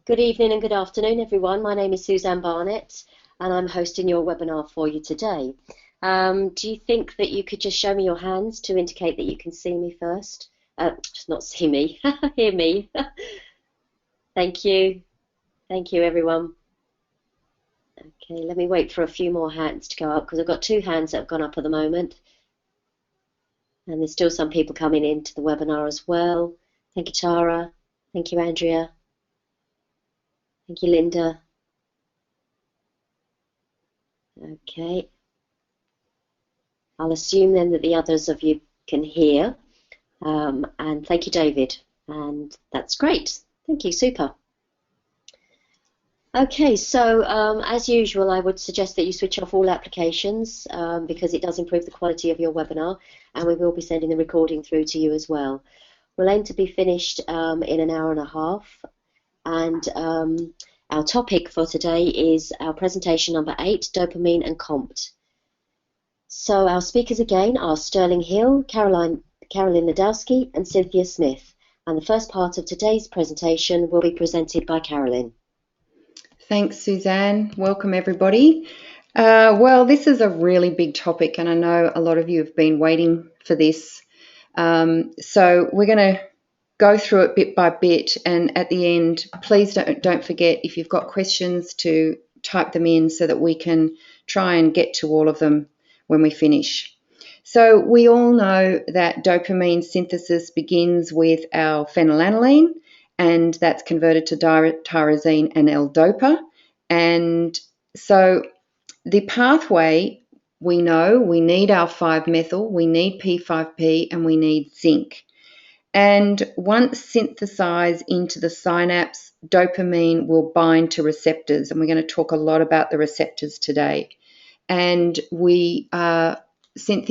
Good evening and good afternoon, everyone. My name is Suzanne Barnett, and I'm hosting your webinar for you today. Do you think that you could just show me your hands to indicate that you can see me first? Not see me, hear me. Thank you. Thank you, everyone. Okay, let me wait for a few more hands to go up because I've got 2 hands that have gone up at the moment. And there's still some people coming into the webinar as well. Thank you, Tara. Thank you, Andrea. Thank you, Linda. Okay. I'll assume then that the others of you can hear. And thank you, David. And that's great. Thank you, super. Okay, so as usual, I would suggest that you switch off all applications because it does improve the quality of your webinar, and we will be sending the recording through to you as well. We'll aim to be finished in an hour and a half, and our topic for today is our presentation number 8, Dopamine and COMT. So our speakers again are Sterling Hill, Caroline Ladowski and Cynthia Smith. And the first part of today's presentation will be presented by Carolyn. Thanks, Suzanne. Welcome, everybody. Well, this is a really big topic, and I know a lot of you have been waiting for this. So we're going to go through it bit by bit, and at the end, please don't forget, if you've got questions, to type them in so that we can try and get to all of them when we finish. So we all know that dopamine synthesis begins with our phenylalanine, and that's converted to tyrosine and L-DOPA. And so the pathway, we know we need our 5-methyl, we need P5P, and we need zinc. And once synthesized into the synapse, dopamine will bind to receptors, and we're going to talk a lot about the receptors today. And Cynthia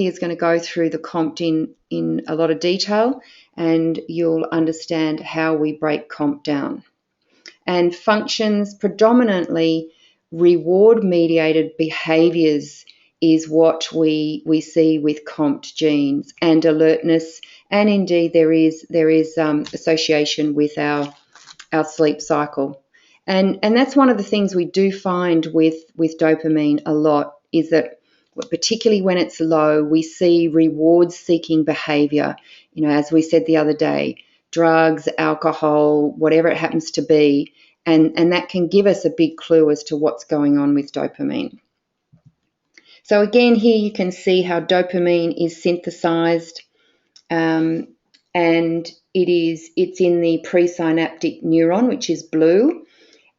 is going to go through the COMT in a lot of detail, and you'll understand how we break COMT down. And functions predominantly reward-mediated behaviours is what we see with COMT genes, and alertness, and indeed there is association with our sleep cycle. And that's one of the things we do find with dopamine a lot, is that particularly when it's low, we see reward-seeking behaviour. You know, as we said the other day, drugs, alcohol, whatever it happens to be, and that can give us a big clue as to what's going on with dopamine. So again, here you can see how dopamine is synthesized, and it's in the presynaptic neuron, which is blue,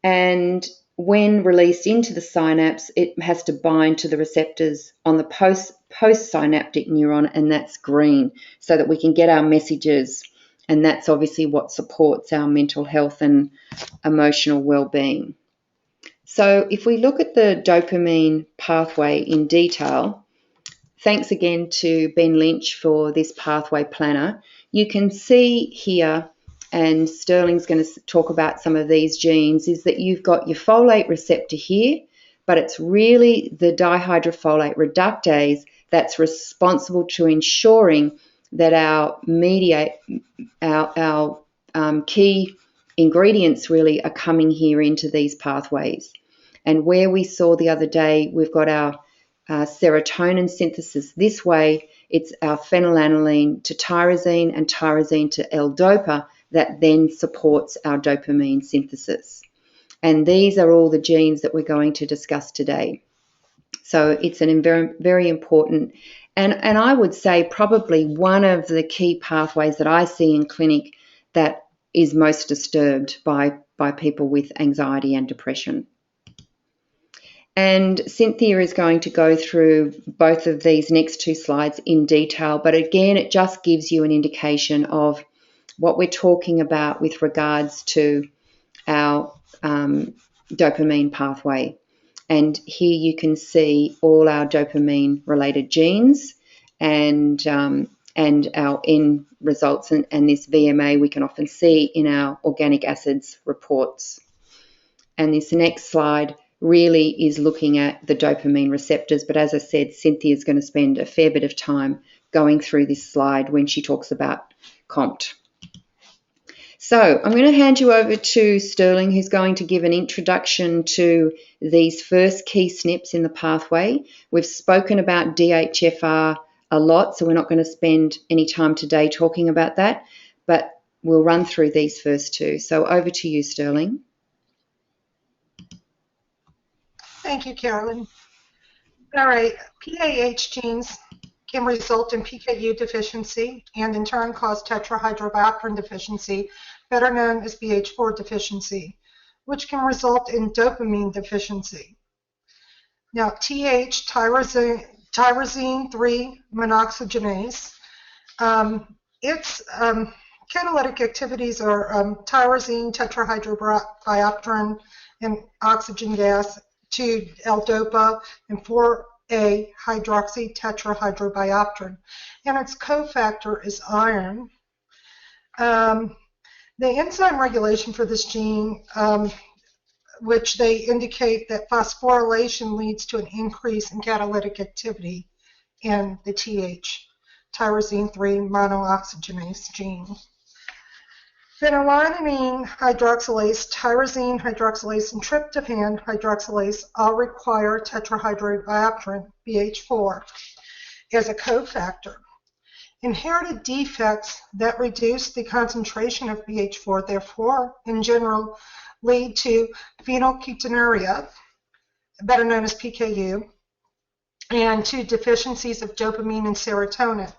and when released into the synapse, it has to bind to the receptors on the postsynaptic neuron, and that's green, so that we can get our messages, and that's obviously what supports our mental health and emotional well-being. So if we look at the dopamine pathway in detail, thanks again to Ben Lynch for this pathway planner. You can see here, and Sterling's going to talk about some of these genes, is that you've got your folate receptor here, but it's really the dihydrofolate reductase that's responsible to ensuring that our key ingredients really are coming here into these pathways. And where we saw the other day, we've got our serotonin synthesis this way, it's our phenylalanine to tyrosine and tyrosine to L-DOPA that then supports our dopamine synthesis. And these are all the genes that we're going to discuss today. So it's an very, very important, and I would say probably one of the key pathways that I see in clinic that is most disturbed by people with anxiety and depression. And Cynthia is going to go through both of these next 2 slides in detail, but again, it just gives you an indication of what we're talking about with regards to our dopamine pathway. And here you can see all our dopamine-related genes and our end results, and this VMA we can often see in our organic acids reports. And this next slide really is looking at the dopamine receptors, but as I said, Cynthia is going to spend a fair bit of time going through this slide when she talks about COMT. So I'm going to hand you over to Sterling, who's going to give an introduction to these first key SNPs in the pathway. We've spoken about DHFR a lot, so we're not going to spend any time today talking about that, but we'll run through these first two. So over to you, Sterling. Thank you, Carolyn. All right, PAH genes can result in PKU deficiency and in turn cause tetrahydrobiopterin deficiency, better known as BH4 deficiency, which can result in dopamine deficiency. Now, tyrosine 3 monoxygenase, its catalytic activities are tyrosine, tetrahydrobiopterin, and oxygen gas, 2-L-DOPA, and 4-A hydroxy tetrahydrobiopterin, and its cofactor is iron. The enzyme regulation for this gene, which they indicate that phosphorylation leads to an increase in catalytic activity in the tyrosine 3 monooxygenase gene. Phenylalanine hydroxylase, tyrosine hydroxylase, and tryptophan hydroxylase all require tetrahydrobiopterin, BH4, as a cofactor. Inherited defects that reduce the concentration of BH4, therefore, in general, lead to phenylketonuria, better known as PKU, and to deficiencies of dopamine and serotonin,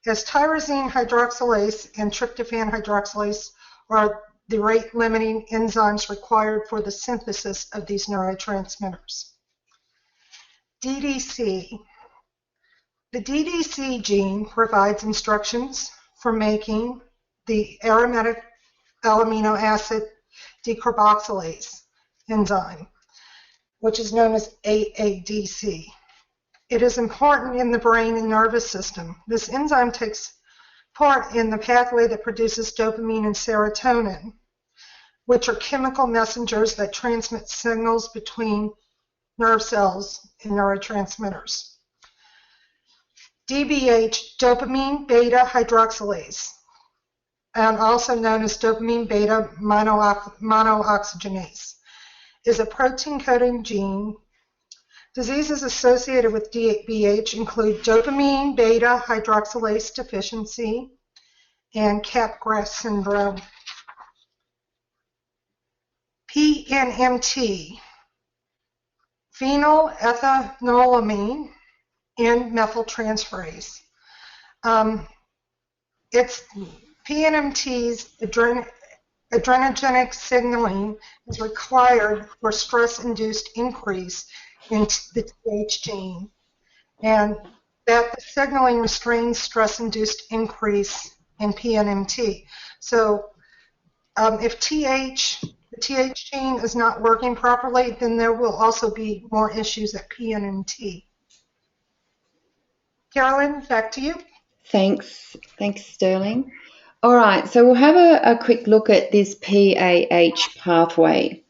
as tyrosine hydroxylase and tryptophan hydroxylase are the rate-limiting enzymes required for the synthesis of these neurotransmitters. DDC. The DDC gene provides instructions for making the aromatic amino acid decarboxylase enzyme, which is known as AADC. It is important in the brain and nervous system. This enzyme takes part in the pathway that produces dopamine and serotonin, which are chemical messengers that transmit signals between nerve cells and neurotransmitters. DBH, dopamine beta hydroxylase, and also known as dopamine beta monooxygenase, is a protein-coding gene. Diseases associated with DBH include dopamine beta hydroxylase deficiency and Capgras syndrome. PNMT, phenylethanolamine and methyltransferase. It's PNMT's adrenogenic signaling is required for stress-induced increase in the TH gene, and that the signaling restrains stress-induced increase in PNMT. So if the TH gene is not working properly, then there will also be more issues at PNMT. Carolyn, back to you. Thanks, Sterling. All right, so we'll have a quick look at this PAH pathway.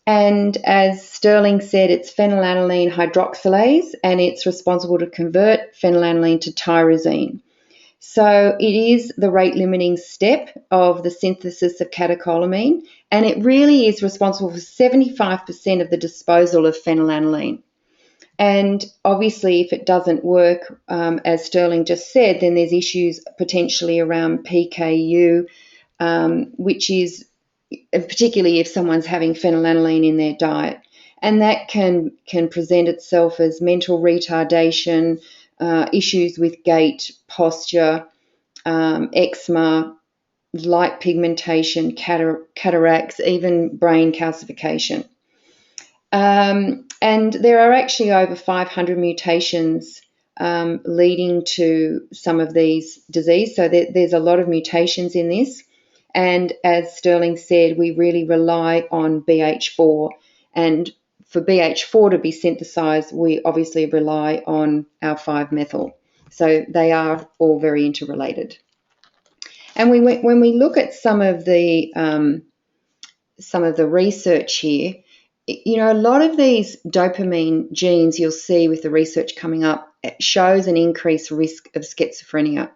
And as Sterling said, it's phenylalanine hydroxylase, and it's responsible to convert phenylalanine to tyrosine. So it is the rate-limiting step of the synthesis of catecholamine, and it really is responsible for 75% of the disposal of phenylalanine. And obviously, if it doesn't work, as Sterling just said, then there's issues potentially around PKU, which is particularly if someone's having phenylalanine in their diet. And that can present itself as mental retardation, issues with gait, posture, eczema, light pigmentation, cataracts, even brain calcification. And there are actually over 500 mutations leading to some of these diseases. So there's a lot of mutations in this. And as Sterling said, we really rely on BH4. And for BH4 to be synthesized, we obviously rely on our 5-methyl. So they are all very interrelated. And when we look at some of the research here, you know, a lot of these dopamine genes you'll see with the research coming up, it shows an increased risk of schizophrenia.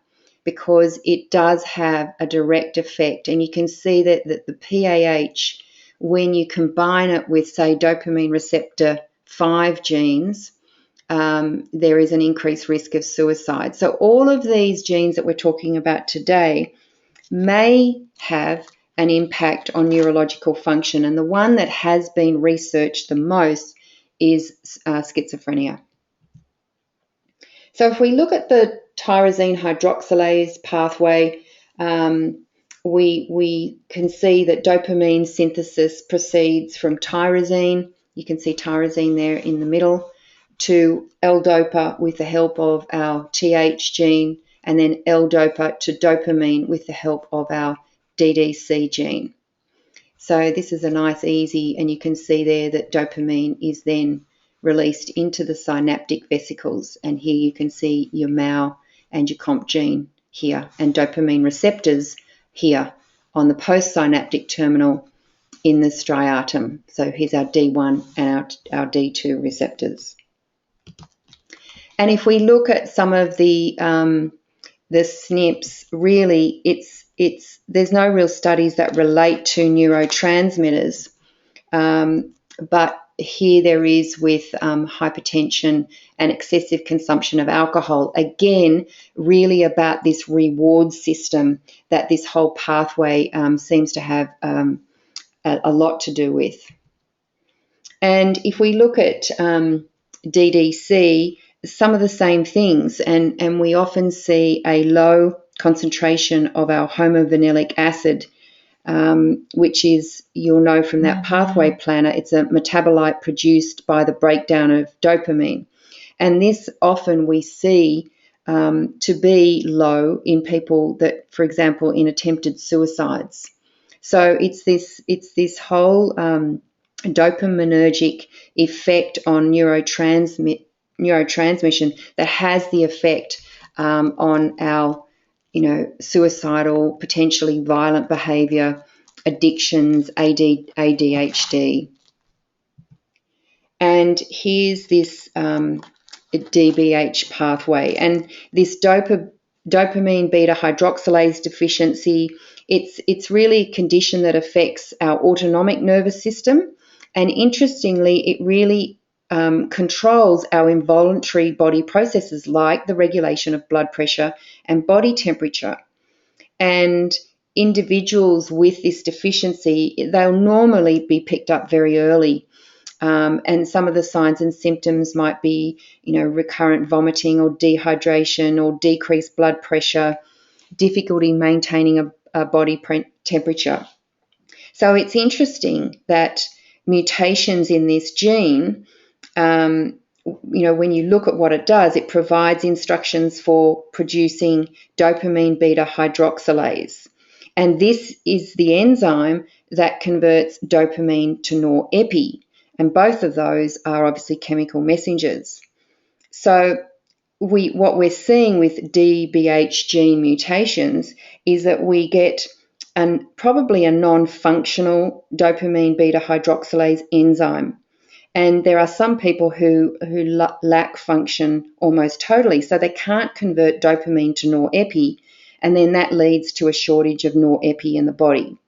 because it does have a direct effect. And you can see that the PAH, when you combine it with, say, dopamine receptor 5 genes, there is an increased risk of suicide. So all of these genes that we're talking about today may have an impact on neurological function, and the one that has been researched the most is schizophrenia. So if we look at the tyrosine hydroxylase pathway, we can see that dopamine synthesis proceeds from tyrosine. You can see tyrosine there in the middle, to L-DOPA with the help of our TH gene, and then L-DOPA to dopamine with the help of our DDC gene. So this is a nice easy, and you can see there that dopamine is then released into the synaptic vesicles, and here you can see your MAO and your COMT gene here, and dopamine receptors here on the postsynaptic terminal in the striatum. So here's our D1 and our D2 receptors. And if we look at some of the SNPs, really there's no real studies that relate to neurotransmitters, but here there is with hypertension and excessive consumption of alcohol. Again, really about this reward system that this whole pathway seems to have a lot to do with. And if we look at DDC, some of the same things, and we often see a low concentration of our homovanillic acid, which is, you'll know from that pathway planner, it's a metabolite produced by the breakdown of dopamine. And this often we see to be low in people that, for example, in attempted suicides. So it's this whole dopaminergic effect on neurotransmission that has the effect on our, suicidal, potentially violent behaviour, addictions, ADHD. And here's this DBH pathway, and this dopamine beta hydroxylase deficiency, it's really a condition that affects our autonomic nervous system, and interestingly, it really controls our involuntary body processes like the regulation of blood pressure and body temperature. And individuals with this deficiency, they'll normally be picked up very early. And some of the signs and symptoms might be, recurrent vomiting or dehydration or decreased blood pressure, difficulty maintaining a body temperature. So it's interesting that mutations in this gene, when you look at what it does, it provides instructions for producing dopamine beta hydroxylase. And this is the enzyme that converts dopamine to norepi. And both of those are obviously chemical messengers. So what we're seeing with DBH gene mutations is that we get probably a non-functional dopamine beta hydroxylase enzyme. And there are some people who lack function almost totally, so they can't convert dopamine to norepi, and then that leads to a shortage of norepi in the body.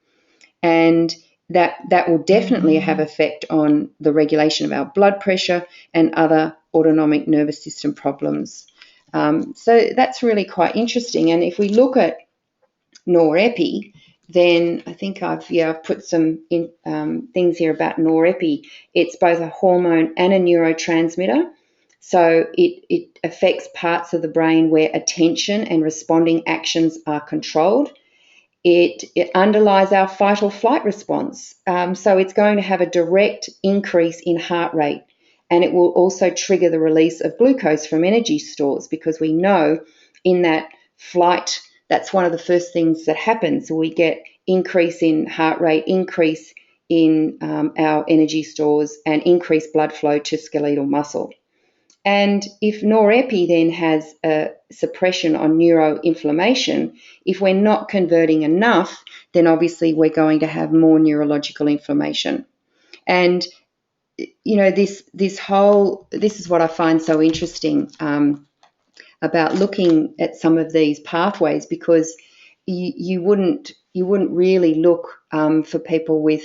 And that will definitely have effect on the regulation of our blood pressure and other autonomic nervous system problems. So that's really quite interesting. And if we look at norepi, then I think I've put some things here about norepi. It's both a hormone and a neurotransmitter. So it affects parts of the brain where attention and responding actions are controlled. It underlies our fight or flight response. So it's going to have a direct increase in heart rate, and it will also trigger the release of glucose from energy stores, because we know in that flight, that's one of the first things that happens. So we get increase in heart rate, increase in our energy stores, and increased blood flow to skeletal muscle. And if norepi then has a suppression on neuroinflammation, if we're not converting enough, then obviously we're going to have more neurological inflammation. And this is what I find so interesting about looking at some of these pathways, because you wouldn't really look for people with,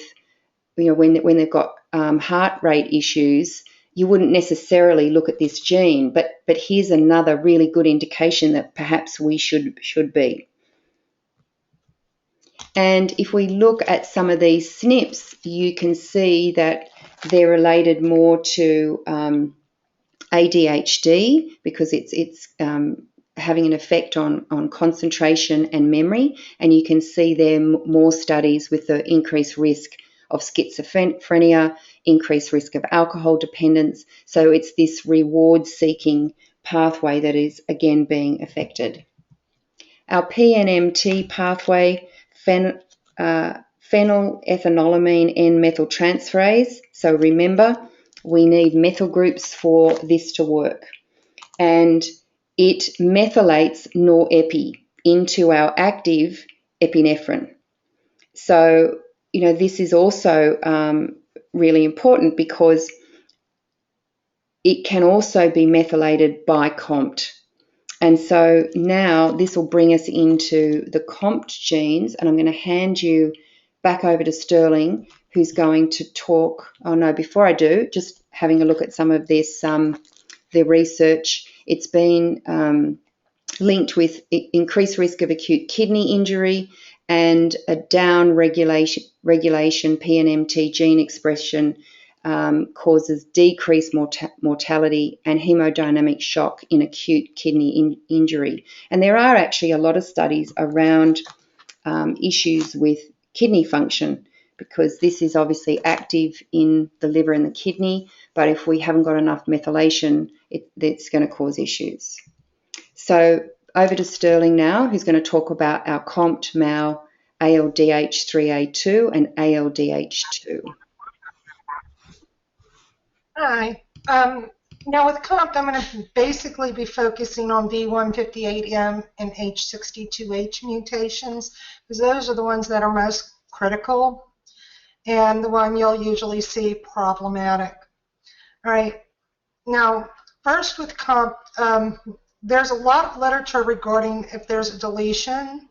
when they've got heart rate issues, you wouldn't necessarily look at this gene, but here's another really good indication that perhaps we should be. And if we look at some of these SNPs, you can see that they're related more to ADHD, because it's having an effect on concentration and memory, and you can see there more studies with the increased risk of schizophrenia, increased risk of alcohol dependence. So it's this reward-seeking pathway that is again being affected. Our PNMT pathway, phenylethylamine N-methyltransferase. So remember, we need methyl groups for this to work. And it methylates norepi into our active epinephrine. So, this is also really important, because it can also be methylated by COMT. And so now this will bring us into the COMT genes, and I'm going to hand you back over to Sterling, who's going to talk. Oh no, before I do, just having a look at some of this, their research. It's been linked with increased risk of acute kidney injury and a down regulation PNMT gene expression causes decreased mortality and hemodynamic shock in acute kidney injury. And there are actually a lot of studies around issues with kidney function, because this is obviously active in the liver and the kidney, but if we haven't got enough methylation, it's going to cause issues. So over to Sterling now, who's going to talk about our COMT, MAO, ALDH3A2 and ALDH2. Hi. Now with COMT, I'm going to basically be focusing on V158M and H62H mutations, because those are the ones that are most critical and the one you'll usually see problematic. All right. Now, first with COMT, there's a lot of literature regarding if there's a deletion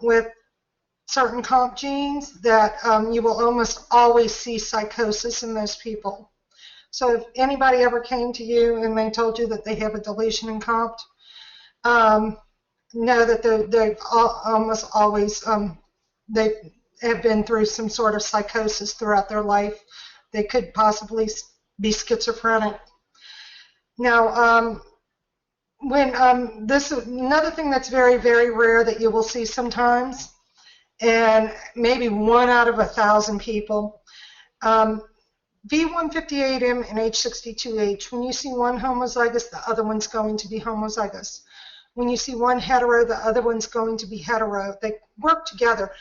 with certain COMT genes, that you will almost always see psychosis in those people. So if anybody ever came to you and they told you that they have a deletion in COMT, know that they almost always they have been through some sort of psychosis throughout their life. They could possibly be schizophrenic. Now, another thing that's very, very rare that you will see sometimes, and maybe 1 out of 1,000 people, V158M and H62H, when you see one homozygous, the other one's going to be homozygous. When you see one hetero, the other one's going to be hetero. They work together.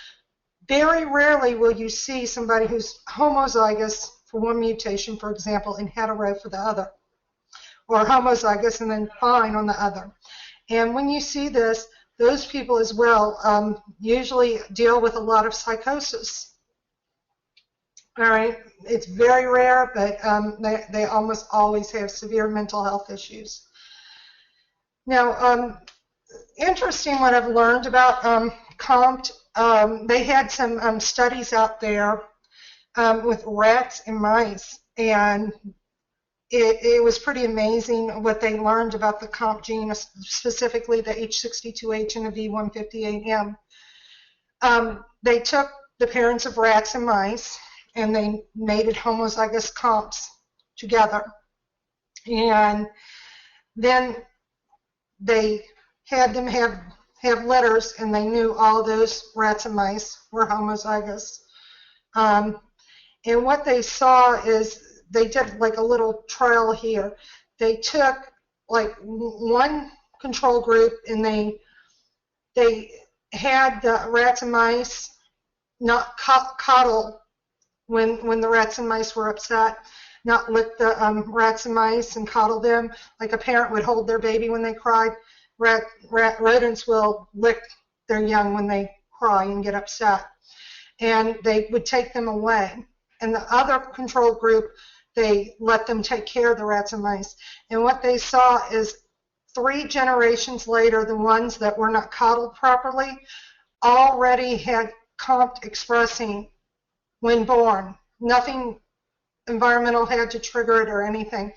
Very rarely will you see somebody who's homozygous for one mutation, for example, and hetero for the other, or homozygous and then fine on the other. And when you see this, those people as well usually deal with a lot of psychosis. All right, it's very rare, but they almost always have severe mental health issues. Now, interesting what I've learned about COMT. They had some studies out there with rats and mice, and it was pretty amazing what they learned about the COMT gene, specifically the H62H and the V158M. They took the parents of rats and mice, and they mated homozygous COMTs together. And then they had them have litters, and they knew all those rats and mice were homozygous. And what they saw is, they did like a little trial here. They took like one control group, and they had the rats and mice not coddle when the rats and mice were upset, not lick the rats and mice and coddle them like a parent would hold their baby when they cried. Rodents will lick their young when they cry and get upset, and they would take them away. And the other control group, they let them take care of the rats and mice. And what they saw is 3 generations later, the ones that were not coddled properly already had COMT expressing when born. Nothing environmental had to trigger it or anything.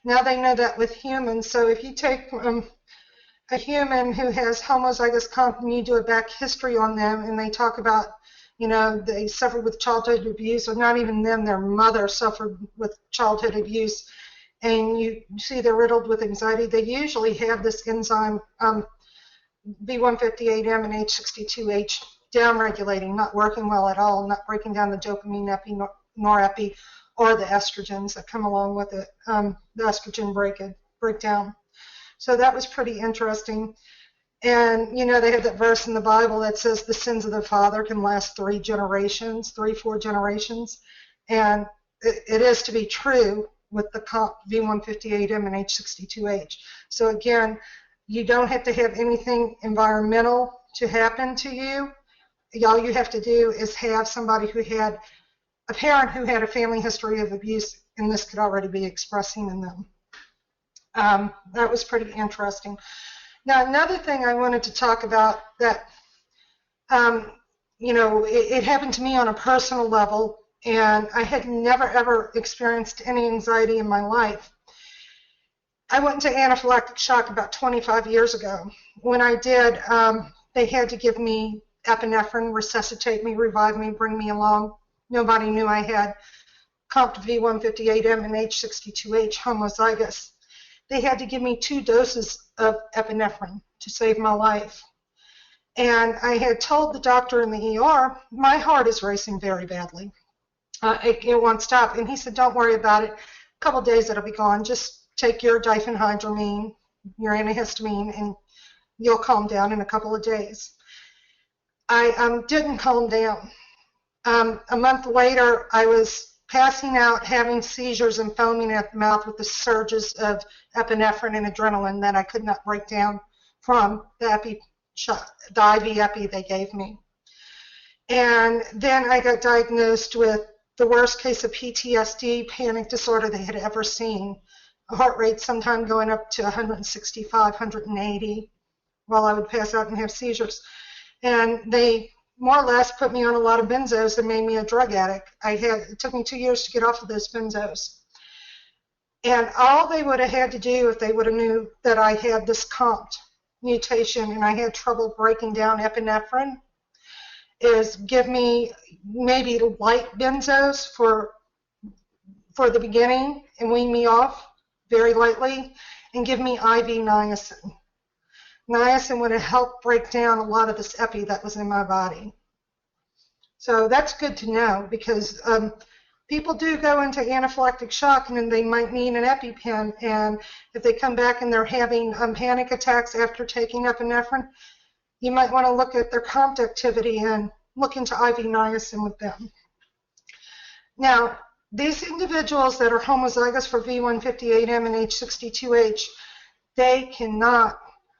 Now they know that with humans. So if you take a human who has homozygous COMT and you do a back history on them, and they talk about, you know, they suffered with childhood abuse, or not even them, their mother suffered with childhood abuse, and you see they're riddled with anxiety, they usually have this enzyme V158M and H62H downregulating, not working well at all, not breaking down the dopamine, epi, norepi, or the estrogens that come along with it, the estrogen breakdown. So that was pretty interesting. And, you know, they have that verse in the Bible that says the sins of the father can last 4 generations. And it is to be true with the V158M and H62H. So again, you don't have to have anything environmental to happen to you. All you have to do is have somebody who had a parent who had a family history of abuse, and this could already be expressing in them. That was pretty interesting. Now, another thing I wanted to talk about that, you know, it happened to me on a personal level, and I had never, ever experienced any anxiety in my life. I went into anaphylactic shock about 25 years ago. When I did, they had to give me epinephrine, resuscitate me, revive me, bring me along. Nobody knew I had COMT V158M and H62H homozygous. They had to give me 2 doses of epinephrine to save my life. And I had told the doctor in the ER, my heart is racing very badly. It won't stop. And he said, don't worry about it. A couple of days it'll be gone. Just take your diphenhydramine, your antihistamine, and you'll calm down in a couple of days. I didn't calm down. A month later, I was passing out, having seizures and foaming at the mouth with the surges of epinephrine and adrenaline that I could not break down from the IV epi they gave me. And then I got diagnosed with the worst case of PTSD, panic disorder they had ever seen. A heart rate sometime going up to 165, 180 while I would pass out and have seizures. And they more or less put me on a lot of benzos that made me a drug addict. It took me 2 years to get off of those benzos. And all they would have had to do if they would have knew that I had this COMT mutation and I had trouble breaking down epinephrine is give me maybe light benzos for the beginning and wean me off very lightly, and give me IV niacin. Niacin would have helped break down a lot of this epi that was in my body. So that's good to know, because people do go into anaphylactic shock and then they might need an EpiPen, and if they come back and they're having panic attacks after taking epinephrine, you might want to look at their COMT activity and look into IV niacin with them. Now, these individuals that are homozygous for V158M and H62H, they cannot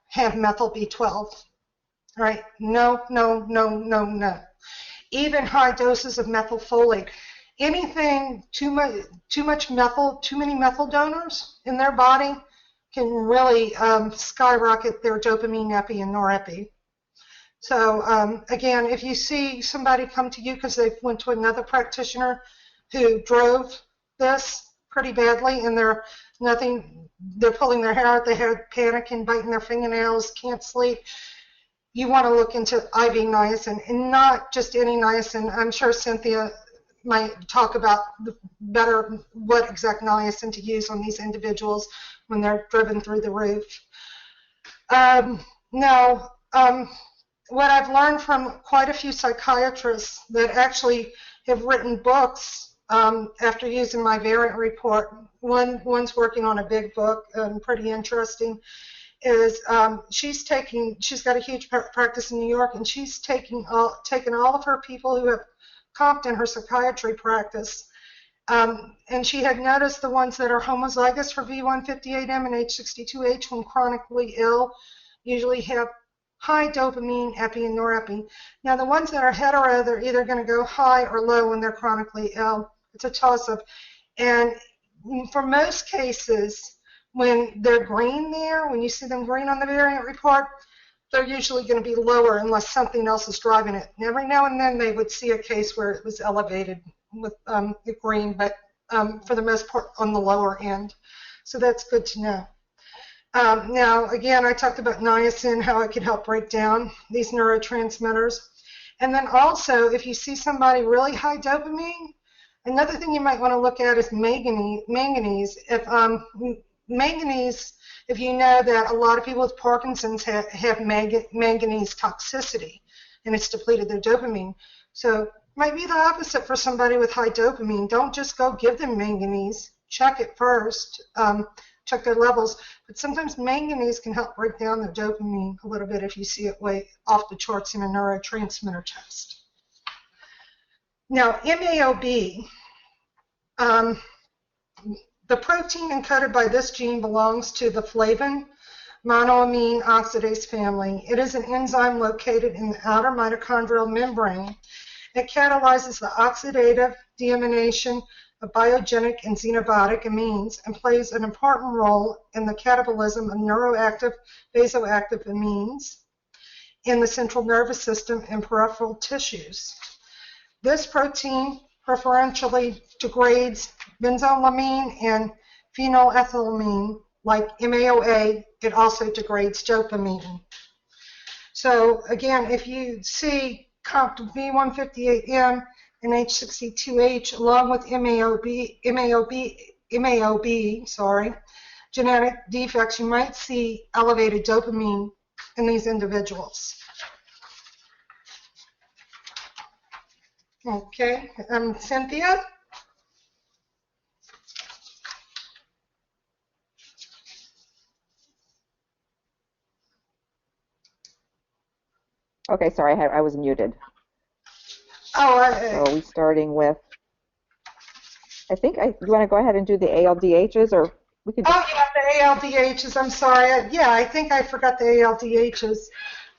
have methyl B12, right? No, no, no, no, no. Even high doses of methylfolate. Anything too much methyl, too many methyl donors in their body can really skyrocket their dopamine, epi, and norepi. So again, if you see somebody come to you because they went to another practitioner who drove this pretty badly and they're pulling their hair out, they have panicking, biting their fingernails, can't sleep, you want to look into IV niacin, and not just any niacin. I'm sure Cynthia might talk about what exact niacin to use on these individuals when they're driven through the roof. What I've learned from quite a few psychiatrists that actually have written books after using my variant report, one's working on a big book, pretty interesting, is she's got a huge practice in New York, and she's taken all of her people who have COMT in her psychiatry practice, and she had noticed the ones that are homozygous for V158M and H62H when chronically ill usually have high dopamine, epi, and norepi. Now, the ones that are hetero, they're either going to go high or low when they're chronically ill. It's a toss-up. And for most cases, when they're green there, when you see them green on the variant report, they're usually going to be lower unless something else is driving it. And every now and then they would see a case where it was elevated with the green, but for the most part on the lower end. So that's good to know. Now, again, I talked about niacin, how it could help break down these neurotransmitters. And then also, if you see somebody really high dopamine, another thing you might want to look at is manganese. Manganese, if you know that a lot of people with Parkinson's have manganese toxicity, and it's depleted their dopamine. So it might be the opposite for somebody with high dopamine. Don't just go give them manganese. Check it first. Check their levels. But sometimes manganese can help break down their dopamine a little bit if you see it way off the charts in a neurotransmitter test. Now, MAOB, the protein encoded by this gene belongs to the flavin monoamine oxidase family. It is an enzyme located in the outer mitochondrial membrane. It catalyzes the oxidative deamination of biogenic and xenobiotic amines and plays an important role in the catabolism of neuroactive vasoactive amines in the central nervous system and peripheral tissues. This protein preferentially degrades benzoylamine and phenylethylamine. Like MAOA, it also degrades dopamine. So again, if you see COMT V158M and H62H along with MAOB, genetic defects, you might see elevated dopamine in these individuals. Okay, Cynthia? Okay, sorry, I was muted. Oh, so are we starting with, you want to go ahead and do the ALDHs, or we could just... Oh, yeah, the ALDHs, I'm sorry. Yeah, I think I forgot the ALDHs.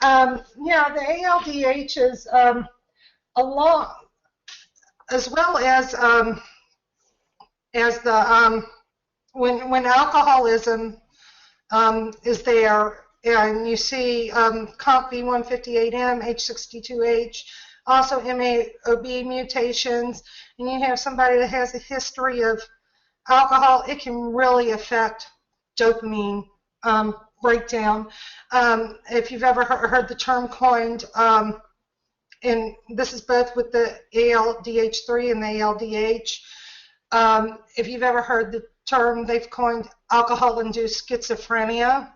Yeah, the ALDHs, along, as well as the, when alcoholism is there, and you see COMT V158M, H62H, also MAOB mutations, and you have somebody that has a history of alcohol, it can really affect dopamine breakdown. If you've ever heard the term coined, and this is both with the ALDH3 and the ALDH, if you've ever heard the term, they've coined alcohol-induced schizophrenia.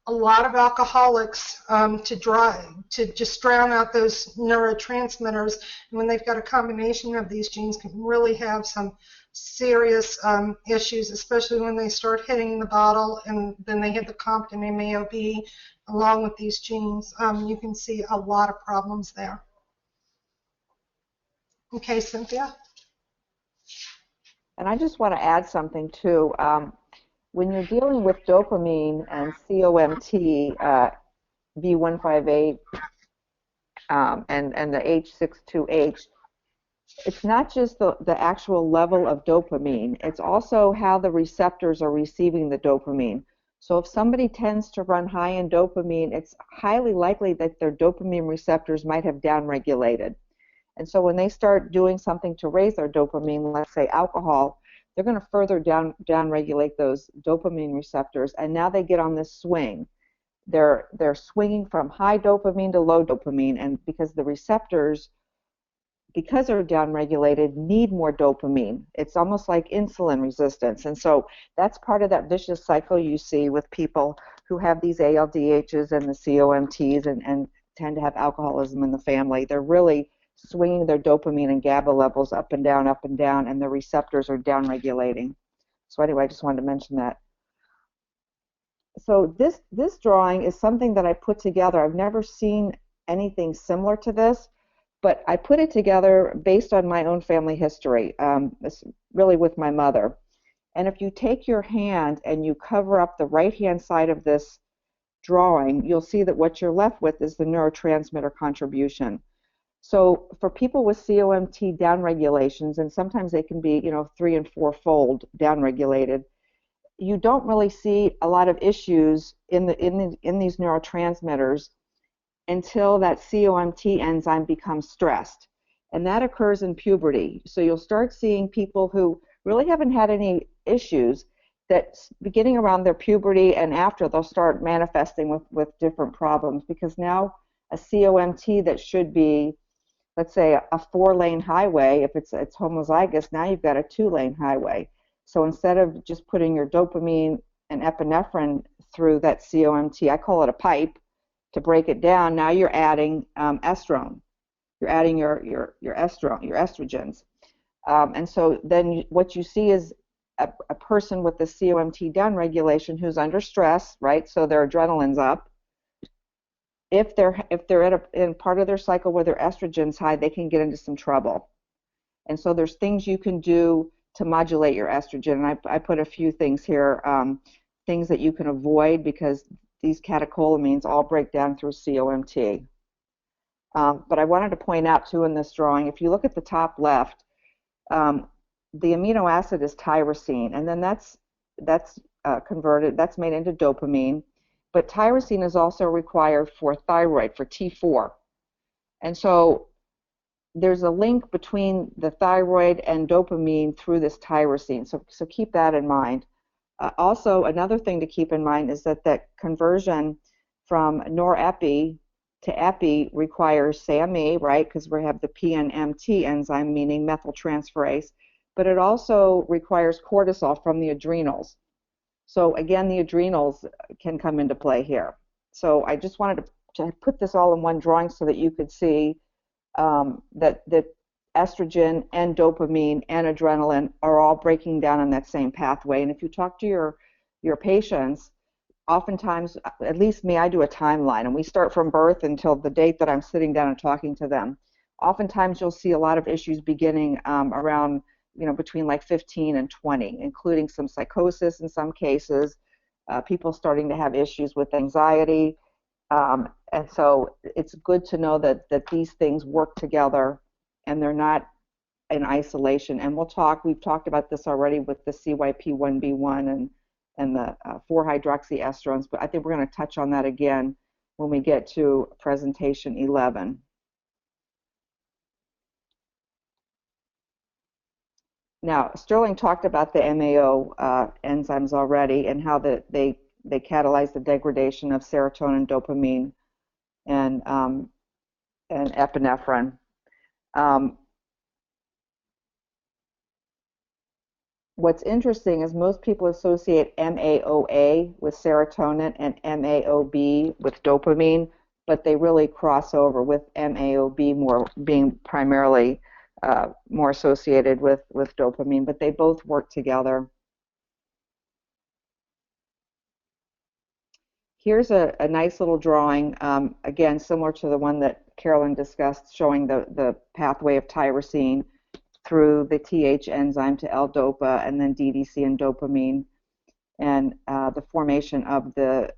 A lot of alcoholics to just drown out those neurotransmitters, and when they've got a combination of these genes, can really have some serious issues, especially when they start hitting the bottle and then they hit the COMT and MAOB along with these genes. You can see a lot of problems there. Okay, Cynthia? And I just want to add something too. When you're dealing with dopamine and COMT, V158, and the H62H, it's not just the actual level of dopamine, it's also how the receptors are receiving the dopamine. So if somebody tends to run high in dopamine, it's highly likely that their dopamine receptors might have downregulated. And so when they start doing something to raise their dopamine, let's say alcohol, they're going to further downregulate those dopamine receptors, and now they get on this swing. They're swinging from high dopamine to low dopamine, and because the receptors, because they're downregulated, need more dopamine. It's almost like insulin resistance, and so that's part of that vicious cycle you see with people who have these ALDHs and the COMTs and tend to have alcoholism in the family. They're really swinging their dopamine and GABA levels up and down, and the receptors are downregulating. So anyway, I just wanted to mention that. So this drawing is something that I put together. I've never seen anything similar to this, but I put it together based on my own family history, really with my mother. And if you take your hand and you cover up the right-hand side of this drawing, you'll see that what you're left with is the neurotransmitter contribution. So for people with COMT downregulations, and sometimes they can be, 3- and 4-fold downregulated, you don't really see a lot of issues in these neurotransmitters until that COMT enzyme becomes stressed. And that occurs in puberty. So you'll start seeing people who really haven't had any issues that beginning around their puberty and after, they'll start manifesting with different problems, because now a COMT that should be, let's say, a 4-lane highway, if it's homozygous, now you've got a 2-lane highway. So instead of just putting your dopamine and epinephrine through that COMT, I call it a pipe, to break it down, now you're adding estrone. You're adding your estrogens. And so then what you see is a person with the COMT downregulation who's under stress, right? So their adrenaline's up. If they're in part of their cycle where their estrogen's high, they can get into some trouble. And so there's things you can do to modulate your estrogen. And I put a few things here, things that you can avoid, because these catecholamines all break down through COMT. But I wanted to point out too in this drawing, if you look at the top left, the amino acid is tyrosine, and then that's converted, that's made into dopamine. But tyrosine is also required for thyroid, for T4. And so there's a link between the thyroid and dopamine through this tyrosine. So keep that in mind. Also, another thing to keep in mind is that conversion from norepi to epi requires SAMe, right? Because we have the PNMT enzyme, meaning methyltransferase. But it also requires cortisol from the adrenals. So again, the adrenals can come into play here. So I just wanted to put this all in one drawing so that you could see that estrogen and dopamine and adrenaline are all breaking down on that same pathway. And if you talk to your patients, oftentimes, at least me, I do a timeline, and we start from birth until the date that I'm sitting down and talking to them. Oftentimes you'll see a lot of issues beginning around, between like 15 and 20, including some psychosis in some cases, people starting to have issues with anxiety. And so it's good to know that these things work together and they're not in isolation. And we've talked about this already with the CYP1B1 and the 4-hydroxyestrogens, but I think we're going to touch on that again when we get to presentation 11. Now, Sterling talked about the MAO enzymes already and how they catalyze the degradation of serotonin, dopamine, and epinephrine. What's interesting is most people associate MAOA with serotonin and MAOB with dopamine, but they really cross over, with MAOB more being primarily more associated with dopamine, but they both work together. Here's a nice little drawing, again, similar to the one that Carolyn discussed, showing the pathway of tyrosine through the TH enzyme to L-DOPA and then DDC and dopamine, and the formation of the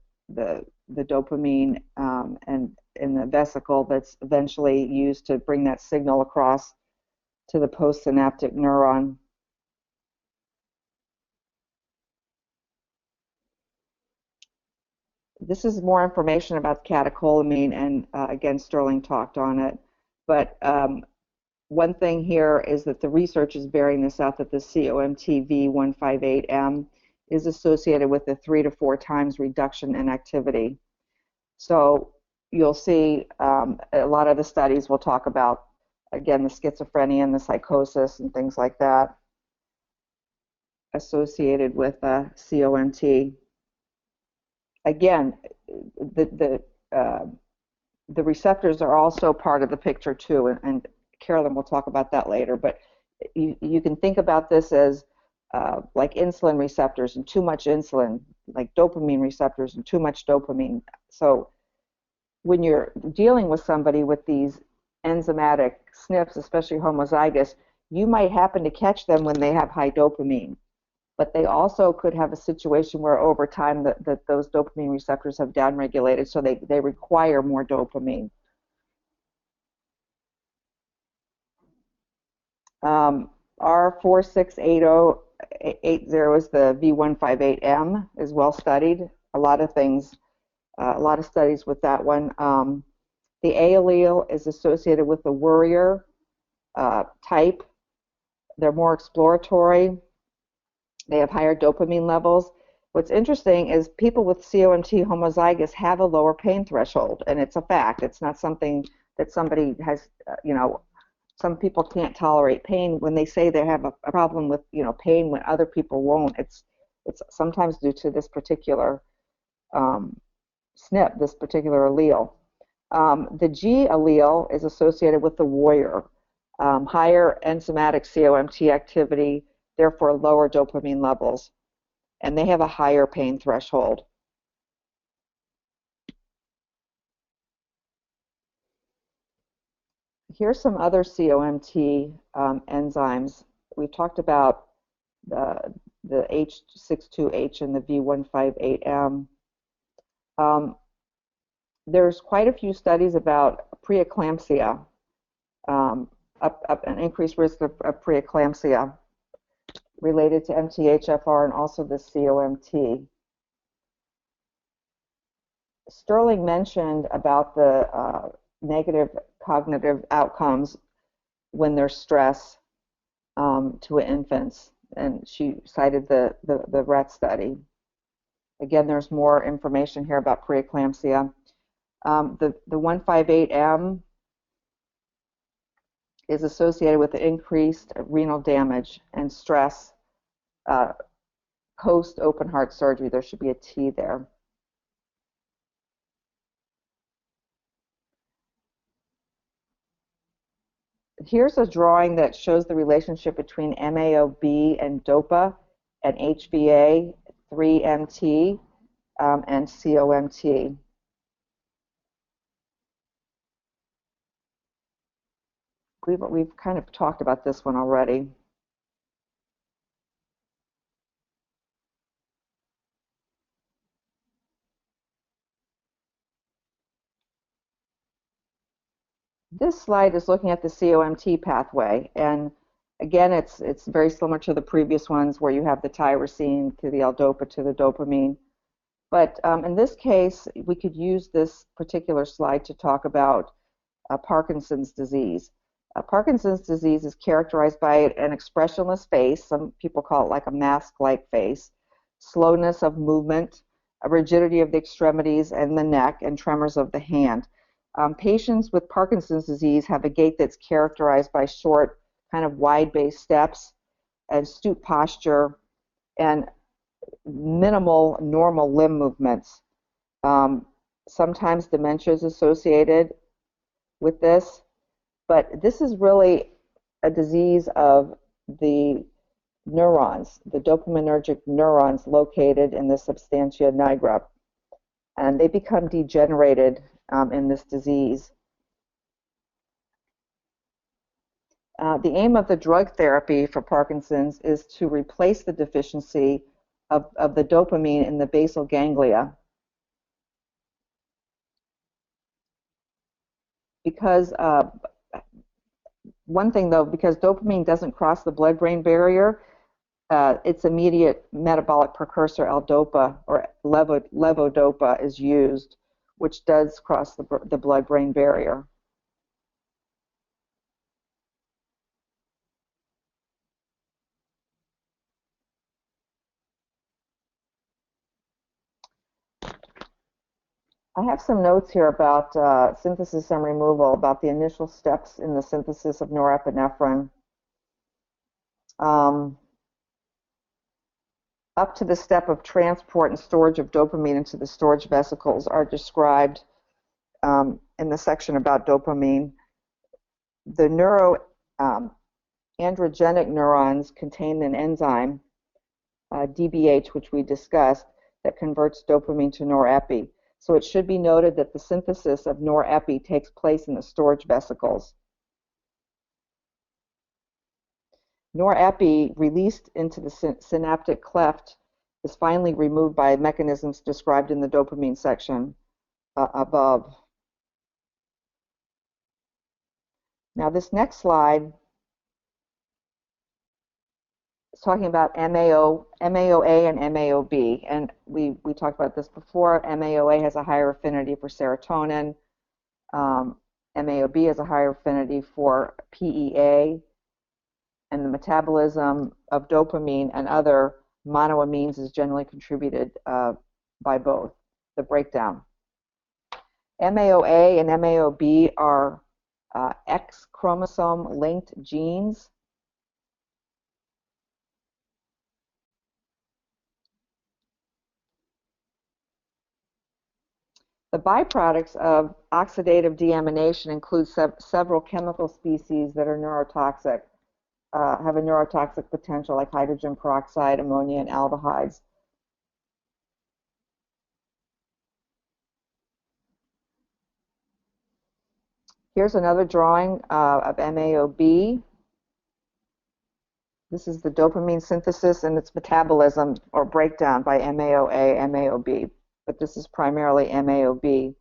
dopamine and in the vesicle that's eventually used to bring that signal across to the postsynaptic neuron. This is more information about catecholamine, and again, Sterling talked on it. But one thing here is that the research is bearing this out, that the COMT-V158M is associated with a 3 to 4 times reduction in activity. So you'll see a lot of the studies will talk about, again, the schizophrenia and the psychosis and things like that associated with COMT. Again, the receptors are also part of the picture too, and Carolyn will talk about that later. But you can think about this as like insulin receptors and too much insulin, like dopamine receptors and too much dopamine. So when you're dealing with somebody with these enzymatic SNPs, especially homozygous, you might happen to catch them when they have high dopamine. But they also could have a situation where over time that those dopamine receptors have downregulated, so they require more dopamine. R4680 is the V158M, is well studied. A lot of things, a lot of studies with that one. The A allele is associated with the worrier type. They're more exploratory. They have higher dopamine levels. What's interesting is people with COMT homozygous have a lower pain threshold, and it's a fact. It's not something that somebody has, some people can't tolerate pain. When they say they have a problem with, pain when other people won't, it's sometimes due to this particular SNP, this particular allele. The G allele is associated with the warrior, higher enzymatic COMT activity, therefore lower dopamine levels, and they have a higher pain threshold. Here's some other COMT enzymes. We've talked about the H62H and the V158M. There's quite a few studies about preeclampsia, an increased risk of preeclampsia related to MTHFR and also the COMT. Sterling mentioned about the negative cognitive outcomes when there's stress to infants, and she cited the rat study. Again, there's more information here about preeclampsia. The 158M is associated with increased renal damage and stress post open heart surgery. There should be a T there. Here's a drawing that shows the relationship between MAO-B and DOPA and HVA3-MT and COMT. We've kind of talked about this one already. This slide is looking at the COMT pathway, and again, it's very similar to the previous ones where you have the tyrosine to the L-DOPA to the dopamine. But in this case, we could use this particular slide to talk about Parkinson's disease. Parkinson's disease is characterized by an expressionless face. Some people call it like a mask-like face, slowness of movement, a rigidity of the extremities and the neck, and tremors of the hand. Patients with Parkinson's disease have a gait that's characterized by short, kind of wide-based steps and stoop posture and minimal normal limb movements. Sometimes dementia is associated with this, but this is really a disease of the neurons, the dopaminergic neurons located in the substantia nigra, and they become degenerated in this disease. The aim of the drug therapy for Parkinson's is to replace the deficiency of the dopamine in the basal ganglia. Because one thing though, because dopamine doesn't cross the blood-brain barrier, its immediate metabolic precursor L-DOPA or levodopa is used, which does cross the blood-brain barrier. I have some notes here about synthesis and removal, about the initial steps in the synthesis of norepinephrine. Up to the step of transport and storage of dopamine into the storage vesicles are described in the section about dopamine. The neuroandrogenic neurons contain an enzyme, DBH, which we discussed, that converts dopamine to norepi. So it should be noted that the synthesis of norepi takes place in the storage vesicles. Norepi, released into the synaptic cleft, is finally removed by mechanisms described in the dopamine section above. Now this next slide talking about MAOA and MAOB, and we talked about this before. MAOA has a higher affinity for serotonin. MAOB has a higher affinity for PEA, and the metabolism of dopamine and other monoamines is generally contributed by both, the breakdown. MAOA and MAOB are X chromosome linked genes. The byproducts of oxidative deamination include several chemical species that are neurotoxic, have a neurotoxic potential, like hydrogen peroxide, ammonia, and aldehydes. Here's another drawing of MAOB. This is the dopamine synthesis and its metabolism or breakdown by MAOA, MAOB, but this is primarily MAOB.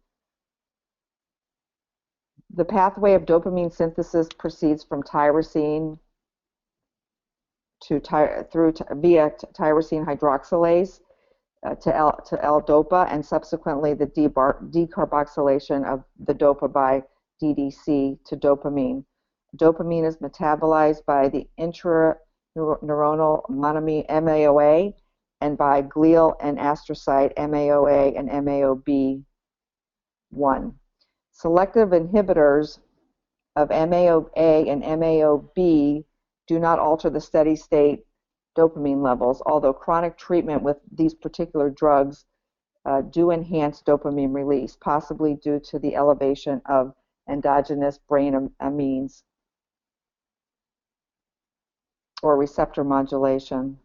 The pathway of dopamine synthesis proceeds from tyrosine via tyrosine hydroxylase to L-DOPA, and subsequently the decarboxylation of the DOPA by DDC to dopamine. Dopamine is metabolized by the intraneuronal monoamine MAOA and by glial and astrocyte MAOA and MAOB1. Selective inhibitors of MAOA and MAOB do not alter the steady state dopamine levels, although chronic treatment with these particular drugs do enhance dopamine release, possibly due to the elevation of endogenous brain amines or receptor modulation.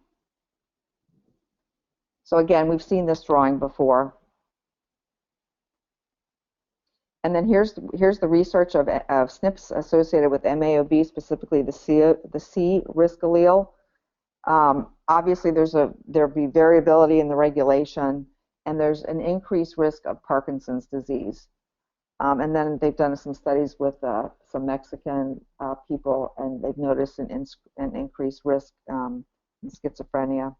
So again, we've seen this drawing before. And then here's the research of SNPs associated with MAOB, specifically the C risk allele. Obviously, there'll be variability in the regulation, and there's an increased risk of Parkinson's disease. And then they've done some studies with some Mexican people, and they've noticed an increased risk in schizophrenia.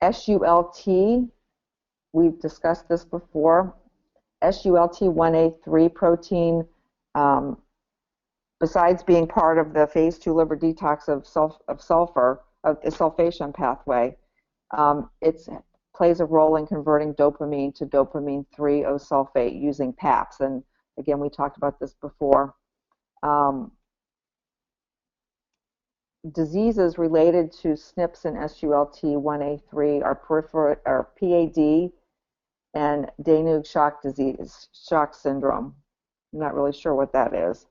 SULT, we've discussed this before. SULT1A3 protein, besides being part of the phase 2 liver detox of sulfur, of the sulfation pathway, it plays a role in converting dopamine to dopamine 3-O-sulfate using PAPs. And again, we talked about this before. Diseases related to SNPs and SULT1A3 are PAD and Danuge shock syndrome. I'm not really sure what that is.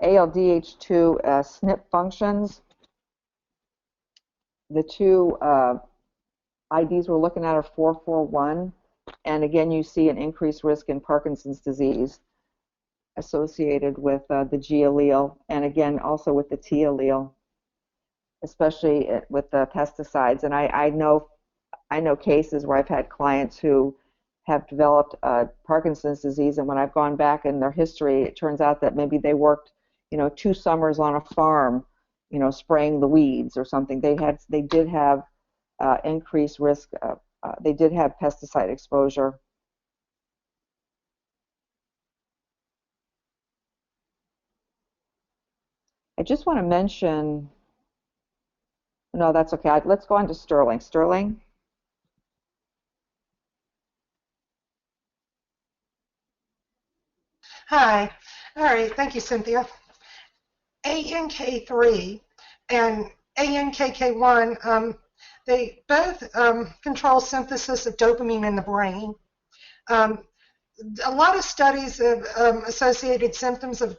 ALDH2 SNP functions. The two IDs we're looking at are 441. And again, you see an increased risk in Parkinson's disease associated with the G allele, and again, also with the T allele, especially with the pesticides. And I know cases where I've had clients who have developed Parkinson's disease, and when I've gone back in their history, it turns out that maybe they worked, 2 summers on a farm, spraying the weeds or something. They did have increased risk. They did have pesticide exposure. I just want to mention, no, that's okay. Let's go on to Sterling. Sterling? Hi. All right. Thank you, Cynthia. ANK3 and ANKK1, they both control synthesis of dopamine in the brain. A lot of studies have associated symptoms of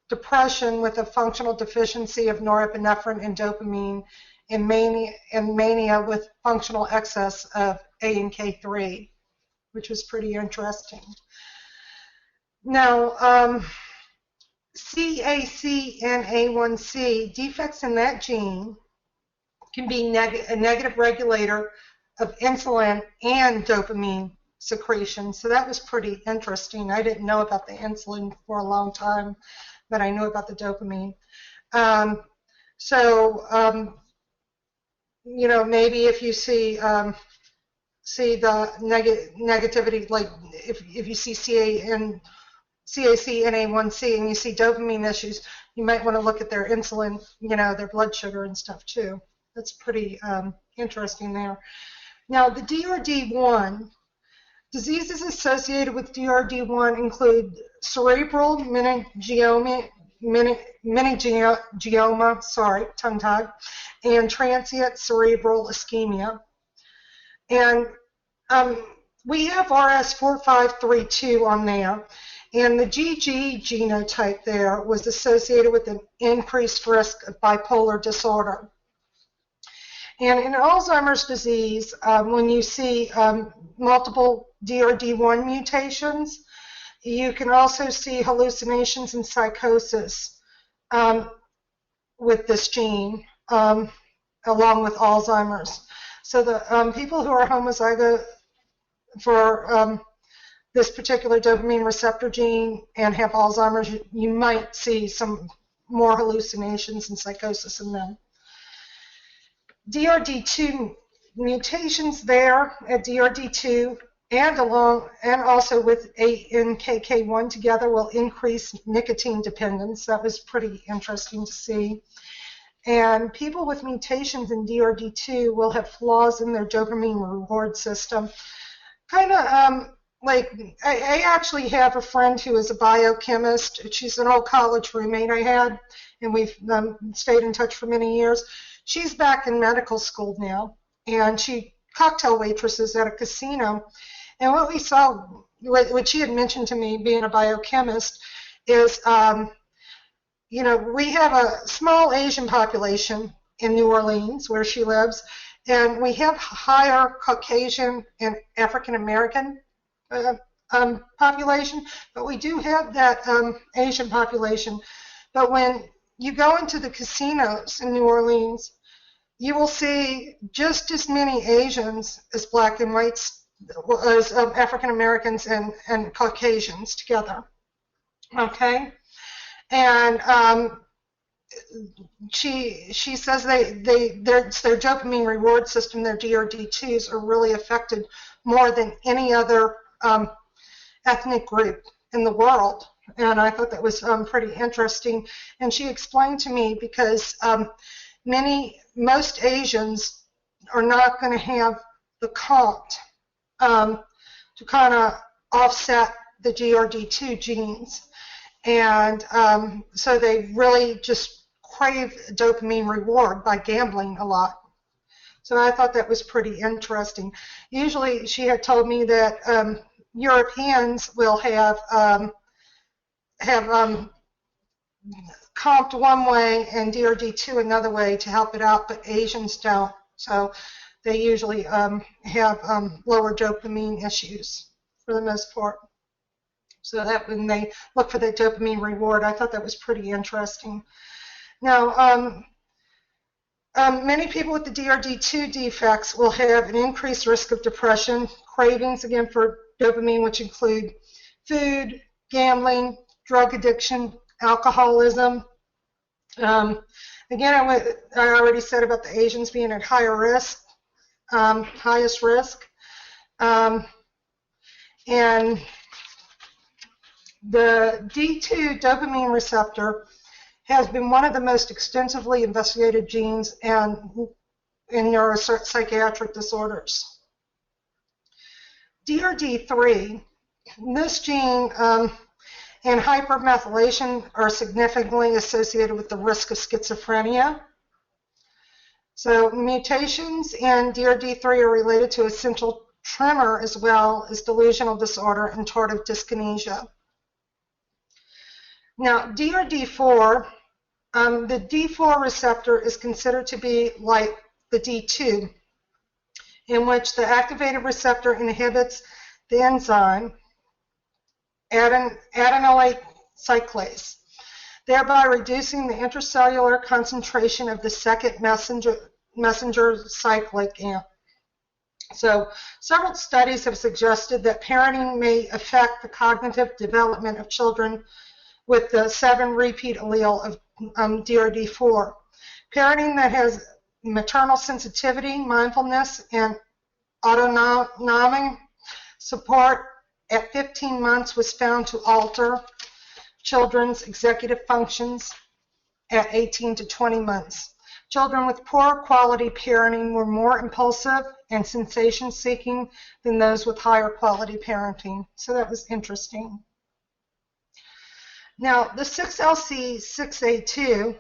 depression with a functional deficiency of norepinephrine and dopamine, and mania with functional excess of ANK3, which was pretty interesting. Now, CAC and A1C, defects in that gene can be a negative regulator of insulin and dopamine secretion. So that was pretty interesting. I didn't know about the insulin for a long time, but I knew about the dopamine. Maybe if you see the negativity, like if you see CAC-NA1C and you see dopamine issues, you might want to look at their insulin, their blood sugar and stuff too. That's pretty interesting there. Now, the DRD1, diseases associated with DRD1 include cerebral meningioma, tongue-tied, and transient cerebral ischemia. And we have RS4532 on there, and the GG genotype there was associated with an increased risk of bipolar disorder. And in Alzheimer's disease, when you see multiple DRD1 mutations, you can also see hallucinations and psychosis with this gene, along with Alzheimer's. So the people who are homozygous for this particular dopamine receptor gene and have Alzheimer's, you might see some more hallucinations and psychosis in them. DRD2 mutations there at DRD2 and also with ANKK1 together will increase nicotine dependence. That was pretty interesting to see. And people with mutations in DRD2 will have flaws in their dopamine reward system. Kind of like, I actually have a friend who is a biochemist. She's an old college roommate I had, and we've stayed in touch for many years. She's back in medical school now, and she cocktail waitresses at a casino. And what we saw, what she had mentioned to me, being a biochemist, is, we have a small Asian population in New Orleans, where she lives, and we have higher Caucasian and African American population, but we do have that Asian population. But when you go into the casinos in New Orleans, you will see just as many Asians as black and whites, as African Americans and Caucasians together. Okay, and she says their dopamine reward system, their DRD2s, are really affected more than any other ethnic group in the world. And I thought that was pretty interesting. And she explained to me, because most Asians are not going to have the COMT to kind of offset the DRD2 genes. And so they really just crave dopamine reward by gambling a lot. So I thought that was pretty interesting. Usually she had told me that Europeans will have COMT one way and DRD2 another way to help it out, but Asians don't. So they usually have lower dopamine issues for the most part. So that when they look for the dopamine reward, I thought that was pretty interesting. Now, many people with the DRD2 defects will have an increased risk of depression, cravings, again, for dopamine, which include food, gambling, drug addiction, alcoholism. Again, I already said about the Asians being at higher risk, highest risk. And the D2 dopamine receptor has been one of the most extensively investigated genes in neuropsychiatric disorders. DRD3, this gene and hypermethylation are significantly associated with the risk of schizophrenia. So mutations in DRD3 are related to essential tremor as well as delusional disorder and tardive dyskinesia. Now, DRD4, the D4 receptor is considered to be like the D2, in which the activated receptor inhibits the enzyme adenylate cyclase, thereby reducing the intracellular concentration of the second messenger cyclic AMP. So several studies have suggested that parenting may affect the cognitive development of children with the 7 repeat allele of DRD4. Parenting that has maternal sensitivity, mindfulness, and autonomic support at 15 months was found to alter children's executive functions at 18 to 20 months. Children with poor quality parenting were more impulsive and sensation-seeking than those with higher quality parenting. So that was interesting. Now, the 6LC6A2,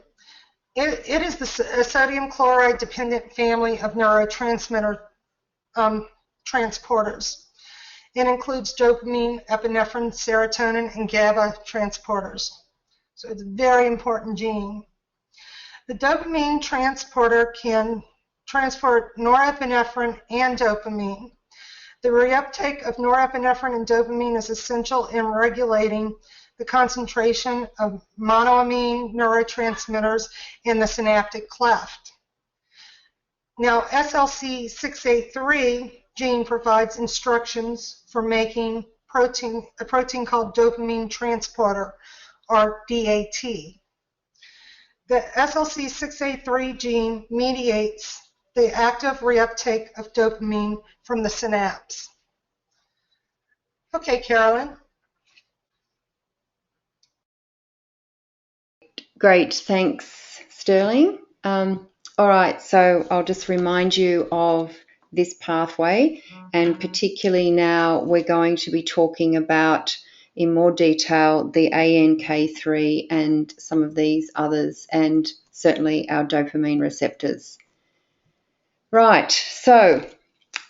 it is the sodium chloride dependent family of neurotransmitter transporters. It includes dopamine, epinephrine, serotonin, and GABA transporters. So it's a very important gene. The dopamine transporter can transport norepinephrine and dopamine. The reuptake of norepinephrine and dopamine is essential in regulating the concentration of monoamine neurotransmitters in the synaptic cleft. Now, SLC6A3 gene provides instructions for making a protein called dopamine transporter, or DAT. The SLC6A3 gene mediates the active reuptake of dopamine from the synapse. Okay, Carolyn. Great, thanks, Sterling. All right, so I'll just remind you of this pathway, and particularly now we're going to be talking about in more detail the ANK3 and some of these others, and certainly our dopamine receptors. Right, so